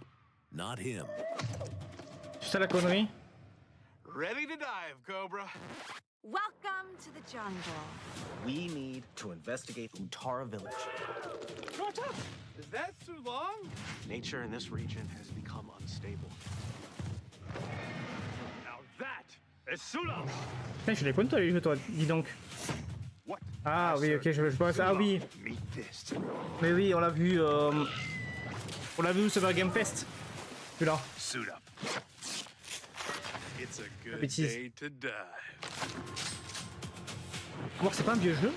S26: not him.
S7: C'est ça la connerie?
S24: Ready to dive, Cobra.
S27: Welcome to the jungle.
S24: We need to investigate Utara village.
S20: What up? Is that too long?
S24: Nature in this region has become unstable.
S18: Now that is Sula.
S7: Putain, je les connais toi les jeux, toi, dis donc.
S18: What?
S7: Ah oui, ok, je pense. Ah oui. Mais oui, on l'a vu. On l'a vu au Summer Game Fest. Celui-là.
S18: Suit up. It's a good
S7: Bêtise.
S18: day to dive.
S7: Voir, c'est pas un vieux jeu?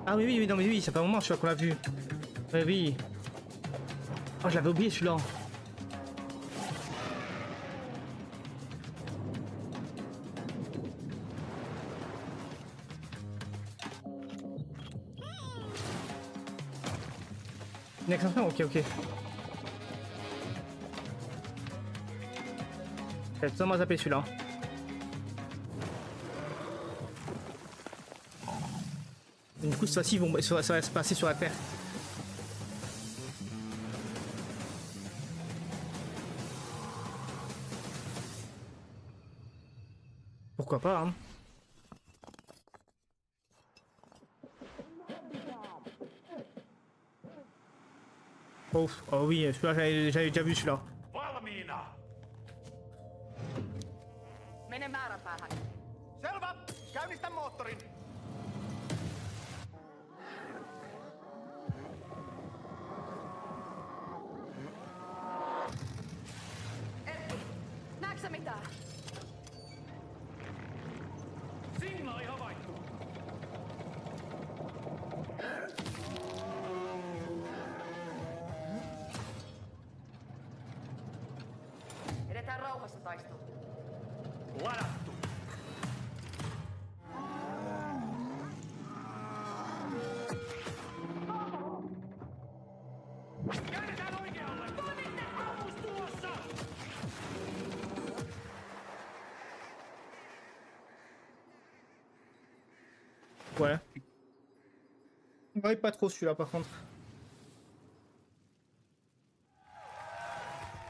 S7: Ah oui, non mais oui, ça fait un moment celui-là qu'on l'a vu. Oui. Oh, je l'avais oublié celui-là. Une extension? Ok. J'ai totalement zappé celui-là. Du coup, cette fois-ci, ça va se passer sur la Terre. Pourquoi pas, hein? Oh oui, celui-là, j'avais déjà vu celui-là.
S24: Mene määränpäähän. Selvä. Käynnistä moottorin.
S27: Edetään rauhassa taistelu.
S18: Ladattu. Käännetään oikealle! Toimitte ammus tuossa!
S7: Ouais. Ouais, pas trop celui-là par contre.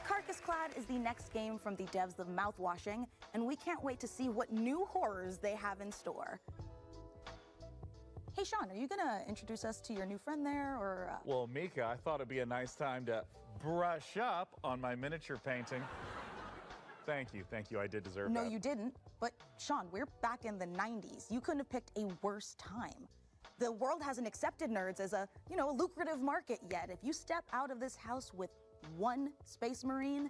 S11: Carcass-Clad is the next game from the devs of Mouthwashing, and we can't wait to see what new horrors they have in store. Hey, Sean, are you gonna introduce us to your new friend there, or?
S10: Well, Mika, I thought it'd be a nice time to brush up on my miniature painting. Thank you, I did deserve
S11: No,
S10: that.
S11: you didn't. But Sean, we're back in the 90s. You couldn't have picked a worse time. The world hasn't accepted nerds as a, a lucrative market yet. If you step out of this house with one Space Marine,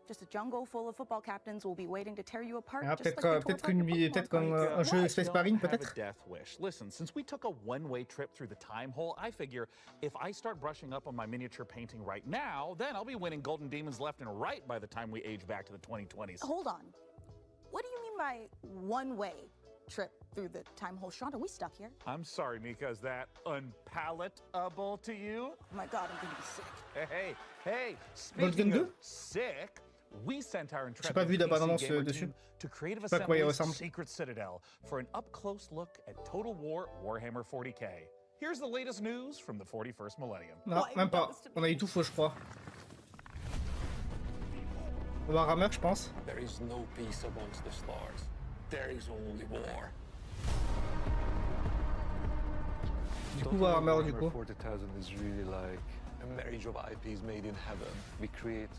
S11: just a jungle full of football captains will be waiting to tear you apart.
S7: Ah,
S11: just
S7: peut-être
S11: like they tore apart
S7: qu'un un jeu Space Marine,
S10: Have
S7: peut-être.
S10: a death wish. Listen, since we took a one-way trip through the time hole, I figure if I start brushing up on my miniature painting right now, then I'll be winning golden demons left and right by the time we age back to the 2020s.
S11: Hold on. What do you mean by one-way trip through the time hole? Sean, are we stuck here?
S10: I'm sorry, Mika, is that unpalatable to you?
S11: Oh my god, I'm gonna be sick.
S10: Hey, speaking of sick, we sent our
S7: J'ai pas vu
S10: intrepid
S7: d'abondance
S10: PC gamer
S7: dessus.
S10: team to Creative
S7: Je sais pas à quoi il
S10: Assembly's
S7: ressemble.
S10: Secret Citadel for an up-close look at Total War Warhammer 40k. Here's the latest news from the 41st millennium.
S7: Non, même pas. On a eu tout faux, je crois. On va rameur, je pense.
S1: There is no peace amongst the stars. There is only war.
S7: Du coup, Warhammer, du coup.
S1: 40,000 is really like a marriage of IPs made in heaven. We create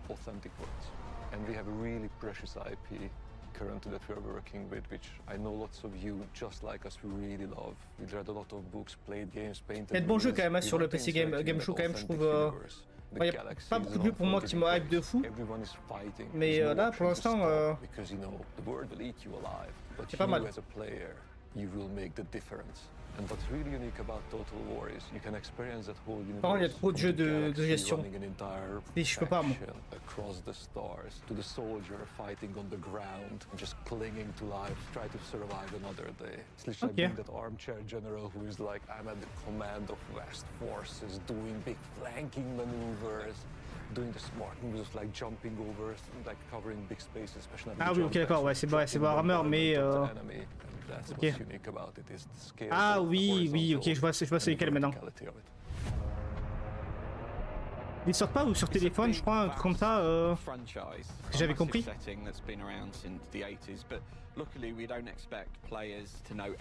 S1: authentic worlds, and we have a really precious IP currently that we are working with, which I know lots of you, just like us, we really love. We read a lot of books, played games, painted.
S7: Il y a de bons jeux quand même sur le PC Game Show quand même, je trouve. Il n'y a pas beaucoup de jeux pour moi qui me hype de fou. Mais là, pour l'instant, c'est pas mal.
S1: You will make the difference. And what's really unique about Total War is you can experience that whole universe.
S7: Par contre, il y a trop de jeux de gestion.
S1: Et
S7: je peux pas, moi.
S1: Across the stars, to the soldier fighting on the ground, just clinging to life, try to survive another day. It's literally being that armchair general who is like, I'm at the command of vast forces, doing big flanking maneuvers, doing the smart moves like jumping over, like covering big spaces, especially.
S7: Ah oui, ok, d'accord, ouais, c'est Warhammer, mais. Ok. Ah oui, ok, je vois c'est lesquels maintenant. Ils sortent pas ou sur téléphone, je crois, un truc comme ça. J'avais compris.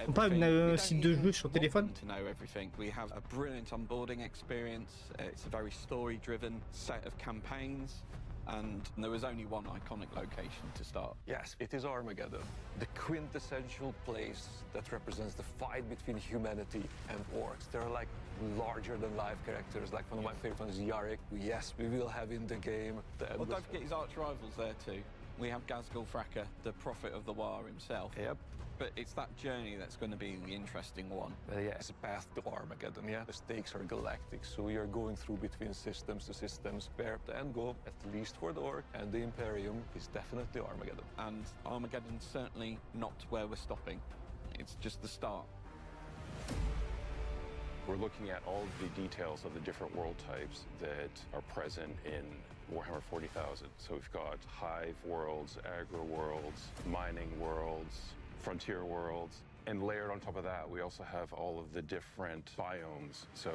S7: On pas un site de jeu sur téléphone.
S8: We have a brilliant onboarding experience. It's a very story-driven set of campaigns. And there was only one iconic location to start.
S1: Yes, it is Armageddon, the quintessential place that represents the fight between humanity and orcs. They're like larger-than-life characters. Like one of my favorite ones is Yarrick. Yes, we will have in the game.
S8: Well, don't forget his arch rivals there too. We have Ghazghkull Fracker, the prophet of the War himself.
S1: Yep.
S8: But it's that journey that's going to be the interesting one.
S1: Yeah, it's a path to Armageddon, yeah? The stakes are galactic, so we are going through between systems to systems, where the end goal, at least for the Orc and the Imperium, is definitely Armageddon.
S8: And Armageddon's certainly not where we're stopping. It's just the start.
S12: We're looking at all of the details of the different world types that are present in Warhammer 40,000. So we've got hive worlds, aggro worlds, mining worlds, frontier worlds, and layered on top of that, we also have all of the different biomes. So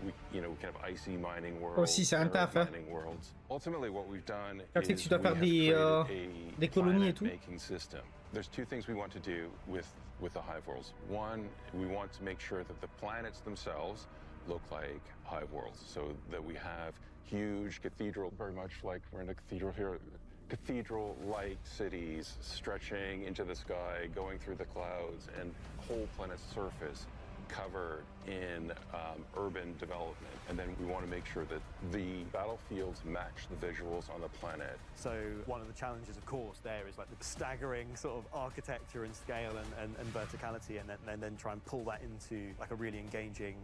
S12: we can have icy mining worlds,
S7: Aussi, c'est un taf, hein.
S12: mining worlds. Ultimately, what we've done
S7: C'est que
S12: is
S7: tu dois faire des colonies et tout.
S12: making system. There's two things we want to do with the hive worlds. One, we want to make sure that the planets themselves look like hive worlds, so that we have huge cathedral, very much like we're in a cathedral here, cathedral-like cities stretching into the sky, going through the clouds, and whole planet's surface covered in urban development. And then we want to make sure that the battlefields match the visuals on the planet.
S4: So one of the challenges, of course, there is like the staggering sort of architecture and scale and verticality, and then try and pull that into like a really engaging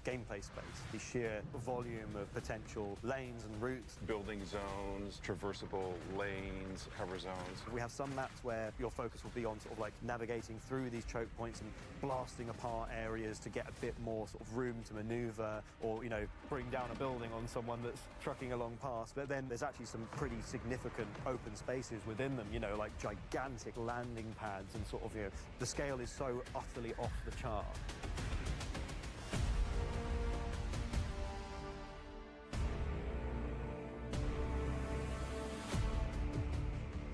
S4: gameplay space. The sheer volume of potential lanes and routes.
S12: Building zones, traversable lanes, cover zones.
S4: We have some maps where your focus will be on sort of like navigating through these choke points and blasting apart areas to get a bit more sort of room to maneuver, or, you know, bring down a building on someone that's trucking along past. But then there's actually some pretty significant open spaces within them, you know, like gigantic landing pads, and sort of, you know, the scale is so utterly off the chart.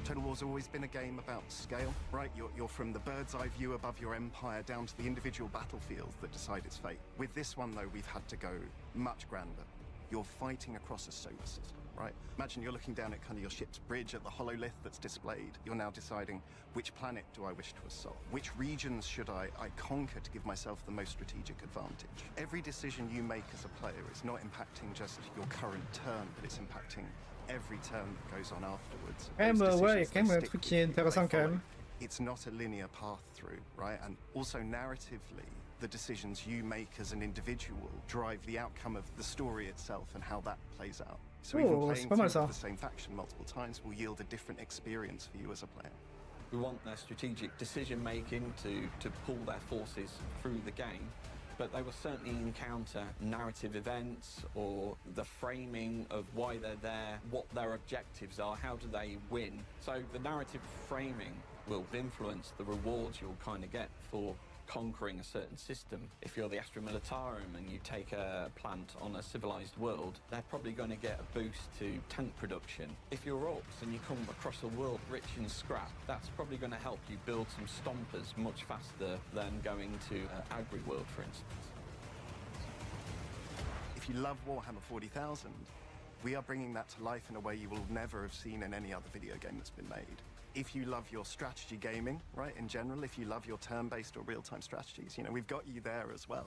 S13: Total War's always been a game about scale, right? You're from the bird's eye view above your empire down to the individual battlefields that decide its fate. With this one, though, we've had to go much grander. You're fighting across a solar system, right? Imagine you're looking down at kind of your ship's bridge at the hololith that's displayed. You're now deciding, which planet do I wish to assault? Which regions should I conquer to give myself the most strategic advantage? Every decision you make as a player is not impacting just your current turn, but it's impacting every turn that goes on afterwards.
S7: Ouais, quand même un truc qui est intéressant quand même.
S13: It's not a linear path through, right? And also narratively, the decisions you make as an individual drive the outcome of the story itself and how that plays out. So even playing through the same faction multiple times will yield a different experience for you as a player.
S8: We want their strategic decision making to pull their forces through the game, but they will certainly encounter narrative events or the framing of why they're there, what their objectives are, how do they win. So the narrative framing will influence the rewards you'll kind of get for conquering a certain system. If you're the Astra Militarum and you take a plant on a civilized world, they're probably going to get a boost to tank production. If you're orcs and you come across a world rich in scrap, that's probably going to help you build some stompers much faster than going to Agri World, for instance.
S13: If you love Warhammer 40,000, we are bringing that to life in a way you will never have seen in any other video game that's been made. If you love your strategy gaming, right, in general, if you love your turn-based or real-time strategies, you know, we've got you there as well.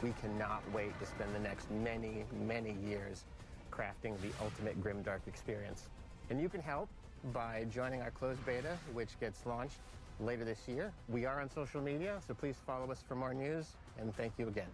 S14: We cannot wait to spend the next many, many years crafting the ultimate grimdark experience. And you can help by joining our closed beta, which gets launched later this year. We are on social media, so please follow us for more news, and thank you again.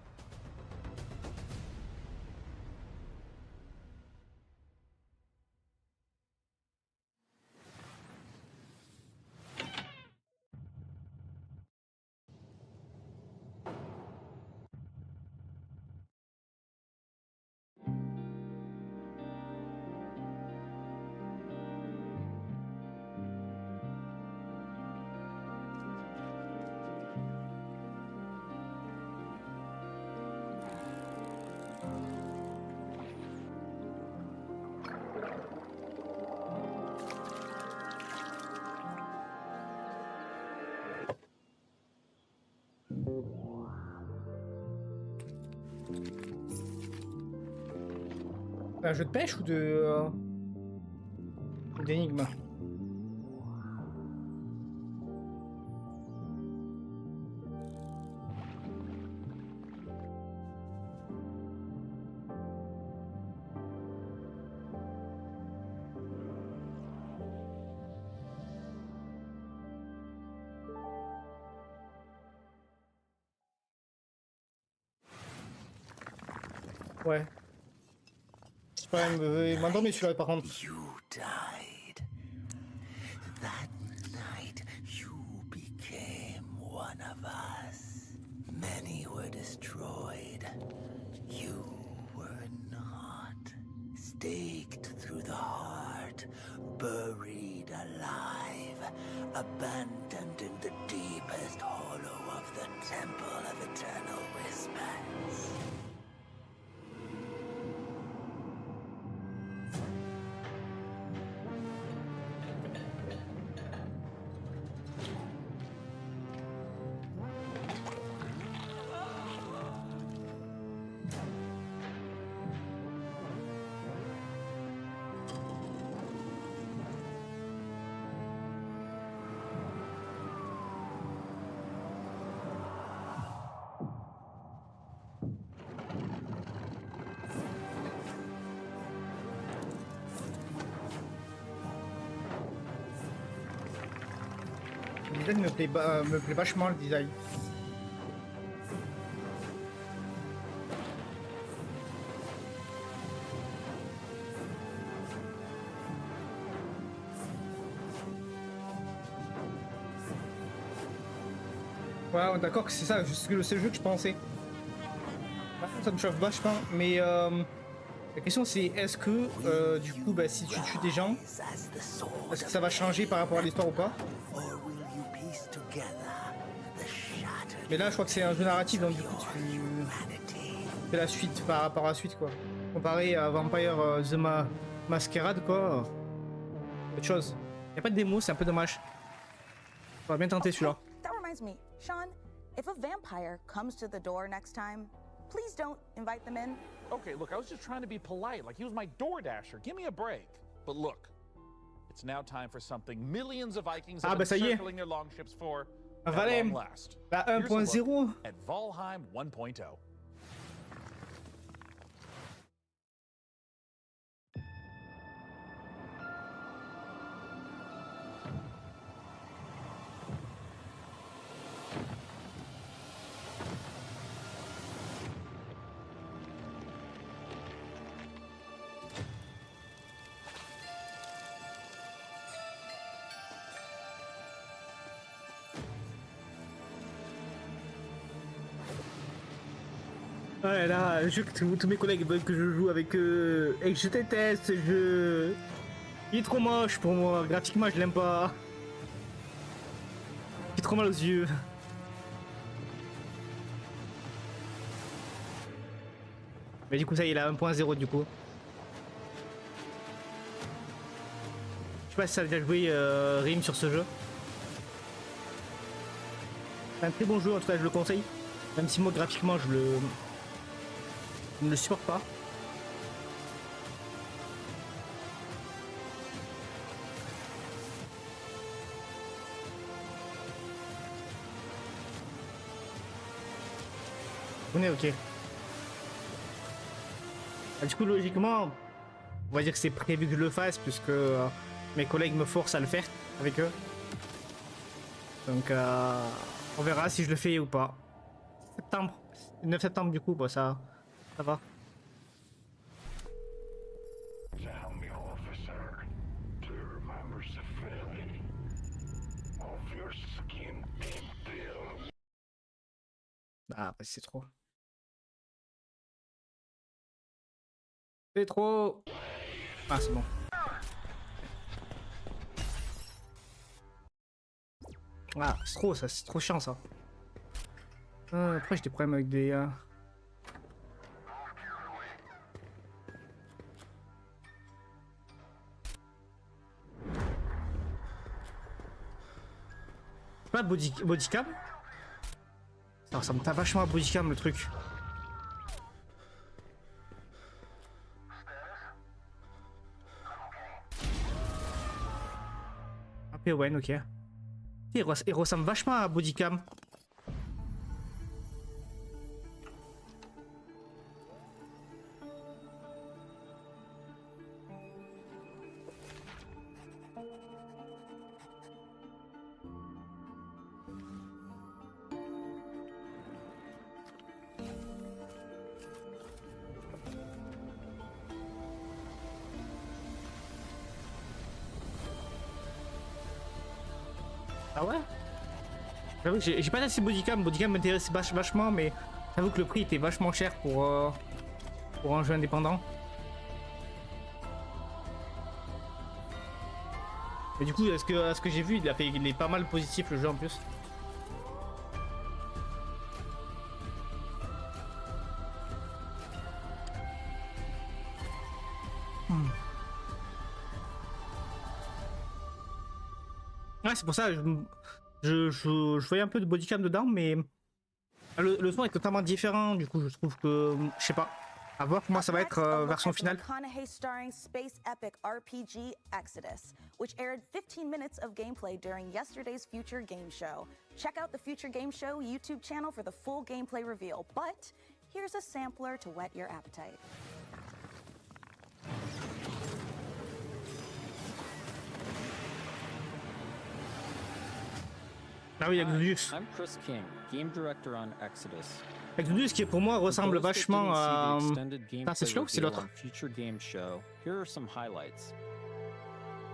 S7: Un jeu de pêche ou de d'énigmes? Ouais. Ouais, il m'a endormi celui-là par contre.
S2: You died. That night you became one of us. Many were destroyed. You were not. Staked through the heart, buried alive, abandoned in the deepest hollow of the Temple of Eternal Whispers.
S7: Le design me plaît vachement, le design. Ouais, d'accord que c'est ça, c'est le jeu que je pensais. Ça me chauffe vachement, mais la question c'est est-ce que du coup bah, si tu tues des gens, est-ce que ça va changer par rapport à l'histoire ou pas? Mais là je crois que c'est un jeu narratif donc du coup tu fais la suite par rapport à la suite quoi. Comparé à Vampire The Masquerade quoi, autre chose. Y a pas de démo, c'est un peu dommage. On va bien tenter celui-là.
S11: That reminds me, Sean, if a vampire comes to the door next time, please don't invite them in.
S10: Okay, look, I was just trying to be polite, like he was my DoorDasher. Give me a break. But look, it's now time for something millions of Vikings have been circling their longships for at long last.
S7: La
S10: Here's a
S7: 1.0.
S10: look at Valheim 1.0.
S7: Ouais là, un jeu que tous mes collègues veulent que je joue avec eux et que je déteste ce jeu. Il est trop moche pour moi, graphiquement je l'aime pas. Il est trop mal aux yeux. Mais du coup ça il a 1.0 du coup. Je sais pas si ça a déjà joué Rim sur ce jeu. C'est un très bon jeu en tout cas je le conseille. Même si moi graphiquement je ne le supporte pas. On est ok. Du coup logiquement, on va dire que c'est prévu que je le fasse puisque mes collègues me forcent à le faire avec eux. Donc on verra si je le fais ou pas. Septembre. 9 septembre du coup, bah ça va. Ah bah c'est trop. C'est trop. Ah c'est bon. Ah c'est trop ça, c'est trop chiant ça. Après j'ai des problèmes avec des... Pas bodycam. Alors ça me tape vachement à bodycam le truc. Ah ouais ok. Il ressemble vachement à bodycam. Ah ouais? J'avoue que j'ai pas assez bodycam. Bodycam m'intéresse vachement, mais j'avoue que le prix était vachement cher pour un jeu indépendant. Mais du coup, à ce que j'ai vu, il est pas mal positif le jeu en plus. Ouais, c'est pour ça, je voyais un peu de bodycam dedans, mais le son est totalement différent, du coup je trouve que, je sais pas, à voir comment ça va être version finale.
S11: Starring space epic RPG Exodus, which aired 15 minutes of gameplay during yesterday's Future Game Show. Check out the Future Game Show YouTube channel for the full gameplay reveal, but here's a sampler to whet your appetite.
S7: Ah oui, Exodus.
S3: I'm Chris King, game director on Exodus.
S7: Exodus qui pour moi ressemble vachement à... Ah, c'est celui-là ou c'est l'autre?
S3: Future game show. Here are some highlights.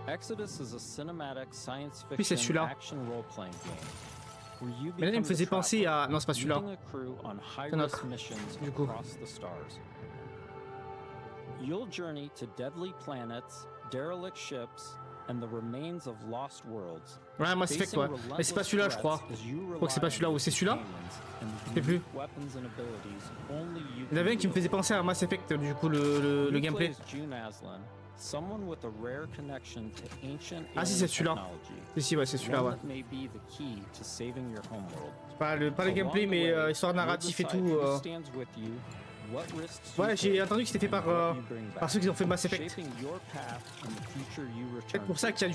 S3: Exodus is a cinematic science fiction action role-playing game.
S7: Mais là, il me faisait penser à... Non, c'est pas celui-là. C'est un autre. Du coup.
S3: You'll journey to deadly planets, derelict ships, and the remains of lost worlds.
S7: Ouais, Mass Effect, ouais. Mais c'est pas celui-là, je crois. Je crois que c'est pas celui-là, ou c'est celui-là? Je sais plus. Il y en avait un qui me faisait penser à Mass Effect, du coup, le gameplay. Ah si, c'est celui-là. Si, ouais, c'est celui-là, ouais. Pas le gameplay, mais histoire narratif et tout. Ouais, j'ai entendu que c'était fait par ceux qui ont fait Mass Effect. Peut-être pour ça qu'il y a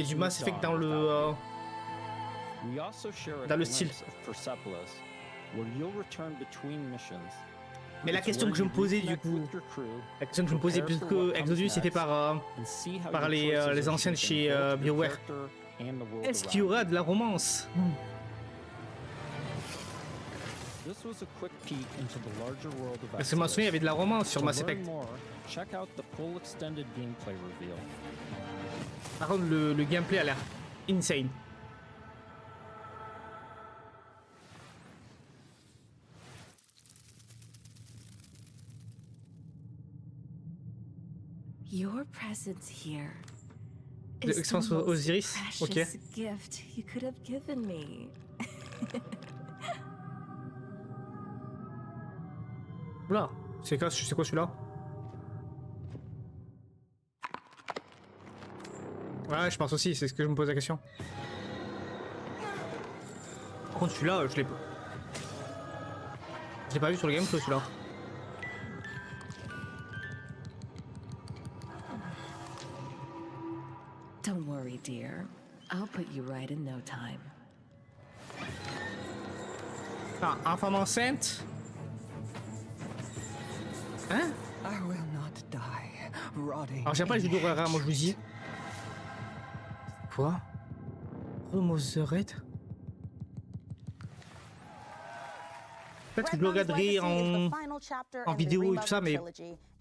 S7: du Mass Effect dans le style. Mais la question que je me posais du coup, puisque Exodus c'était par les anciens de chez BioWare, est-ce qu'il y aura de la romance? Parce que je me souviens, il y avait de la romance sur Mass Effect. Par contre, le gameplay a l'air insane.
S21: Your presence here
S7: De l'expérience Osiris, ok.
S21: gift you could have given me.
S7: Oula, c'est quoi celui-là? Ouais, je pense aussi, c'est ce que je me pose la question. Par contre, celui-là, je l'ai pas vu sur le gameplay, celui-là.
S21: Don't worry, dear. I'll put you right in no time.
S7: Ah, en femme enceinte? Hein? Alors j'aime pas les jeux d'horreur, moi je vous dis. Quoi? Remozeret? Peut-être que je le regarderai en vidéo et tout ça, mais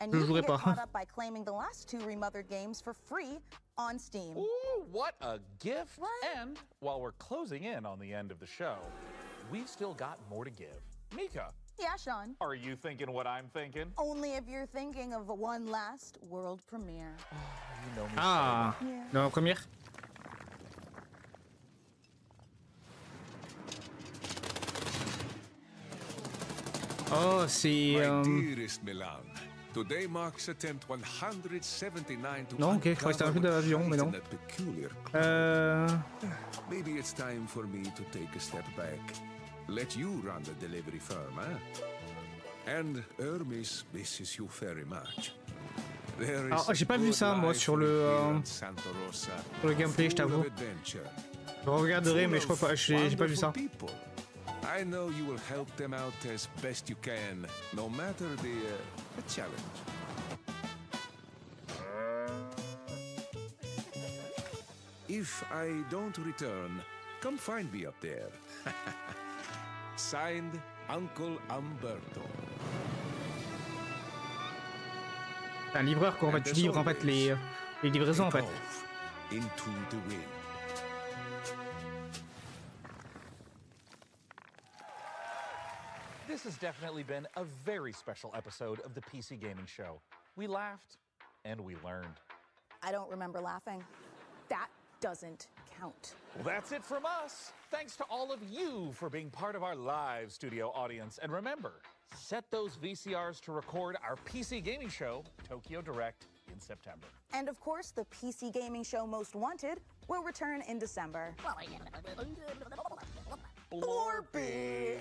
S7: je le jouerai pas.
S10: Ooh, what a gift! And while we're closing in on the end of the show, we've still got more to give. Mika.
S11: Yeah, Sean.
S10: Are you thinking what I'm thinking?
S11: Only if you're thinking of one last world premiere.
S10: You know me
S7: Ah, dans la première. Oh, c'est... Non, ok, je crois que c'était un jeu d'avion, mais non.
S9: Maybe it's time for me to take a step back. Let you run the delivery firm, eh? And Hermes misses you very much.
S7: Alors, j'ai pas vu ça, moi, sur le gameplay, je t'avoue. Je regarderai, mais je crois pas, j'ai pas vu ça.
S9: I know you will help them out as best you can, no matter the challenge. If I don't return, come find me up there. Signed, Uncle Umberto.
S7: C'est un livreur, quoi, en fait, tu livres en fait les livraisons en fait.
S9: Into the wind.
S10: This has definitely been a very special episode of the PC Gaming Show. We laughed and we learned.
S11: I don't remember laughing. That doesn't count.
S10: Well, that's it from us. Thanks to all of you for being part of our live studio audience. And remember, set those VCRs to record our PC Gaming Show, Tokyo Direct, in September.
S11: And of course, the PC Gaming Show Most Wanted will return in December. Blorby!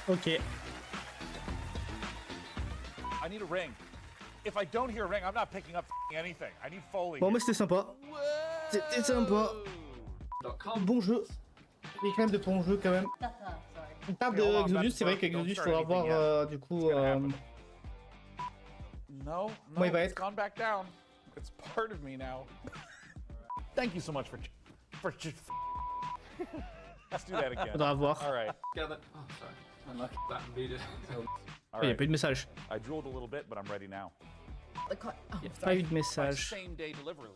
S7: Ok.
S10: I need a ring. If I don't hear a ring, I'm not picking up anything. I need Foley.
S7: Bon, mais c'était sympa. C'était sympa. Bon jeu. Il y a quand même de bons jeux quand même. On parle de Exodus, c'est vrai qu'Exodus, il faudra voir du coup.
S10: No,
S7: Comment il va
S10: it's
S7: être.
S10: gone back down. It's part of me now. Thank you so much for just Let's do that again.
S7: Faudra voir.
S10: All right.
S7: Il n'y a pas eu de message.
S10: I drooled a little bit, but I'm ready now.
S7: Il n'y a pas eu de message.
S10: Same day delivery.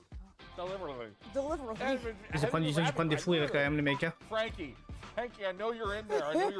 S7: Ils se prennent des fous rires quand même, les mecs. Hein.
S10: Frankie, I know you're in there. I know you're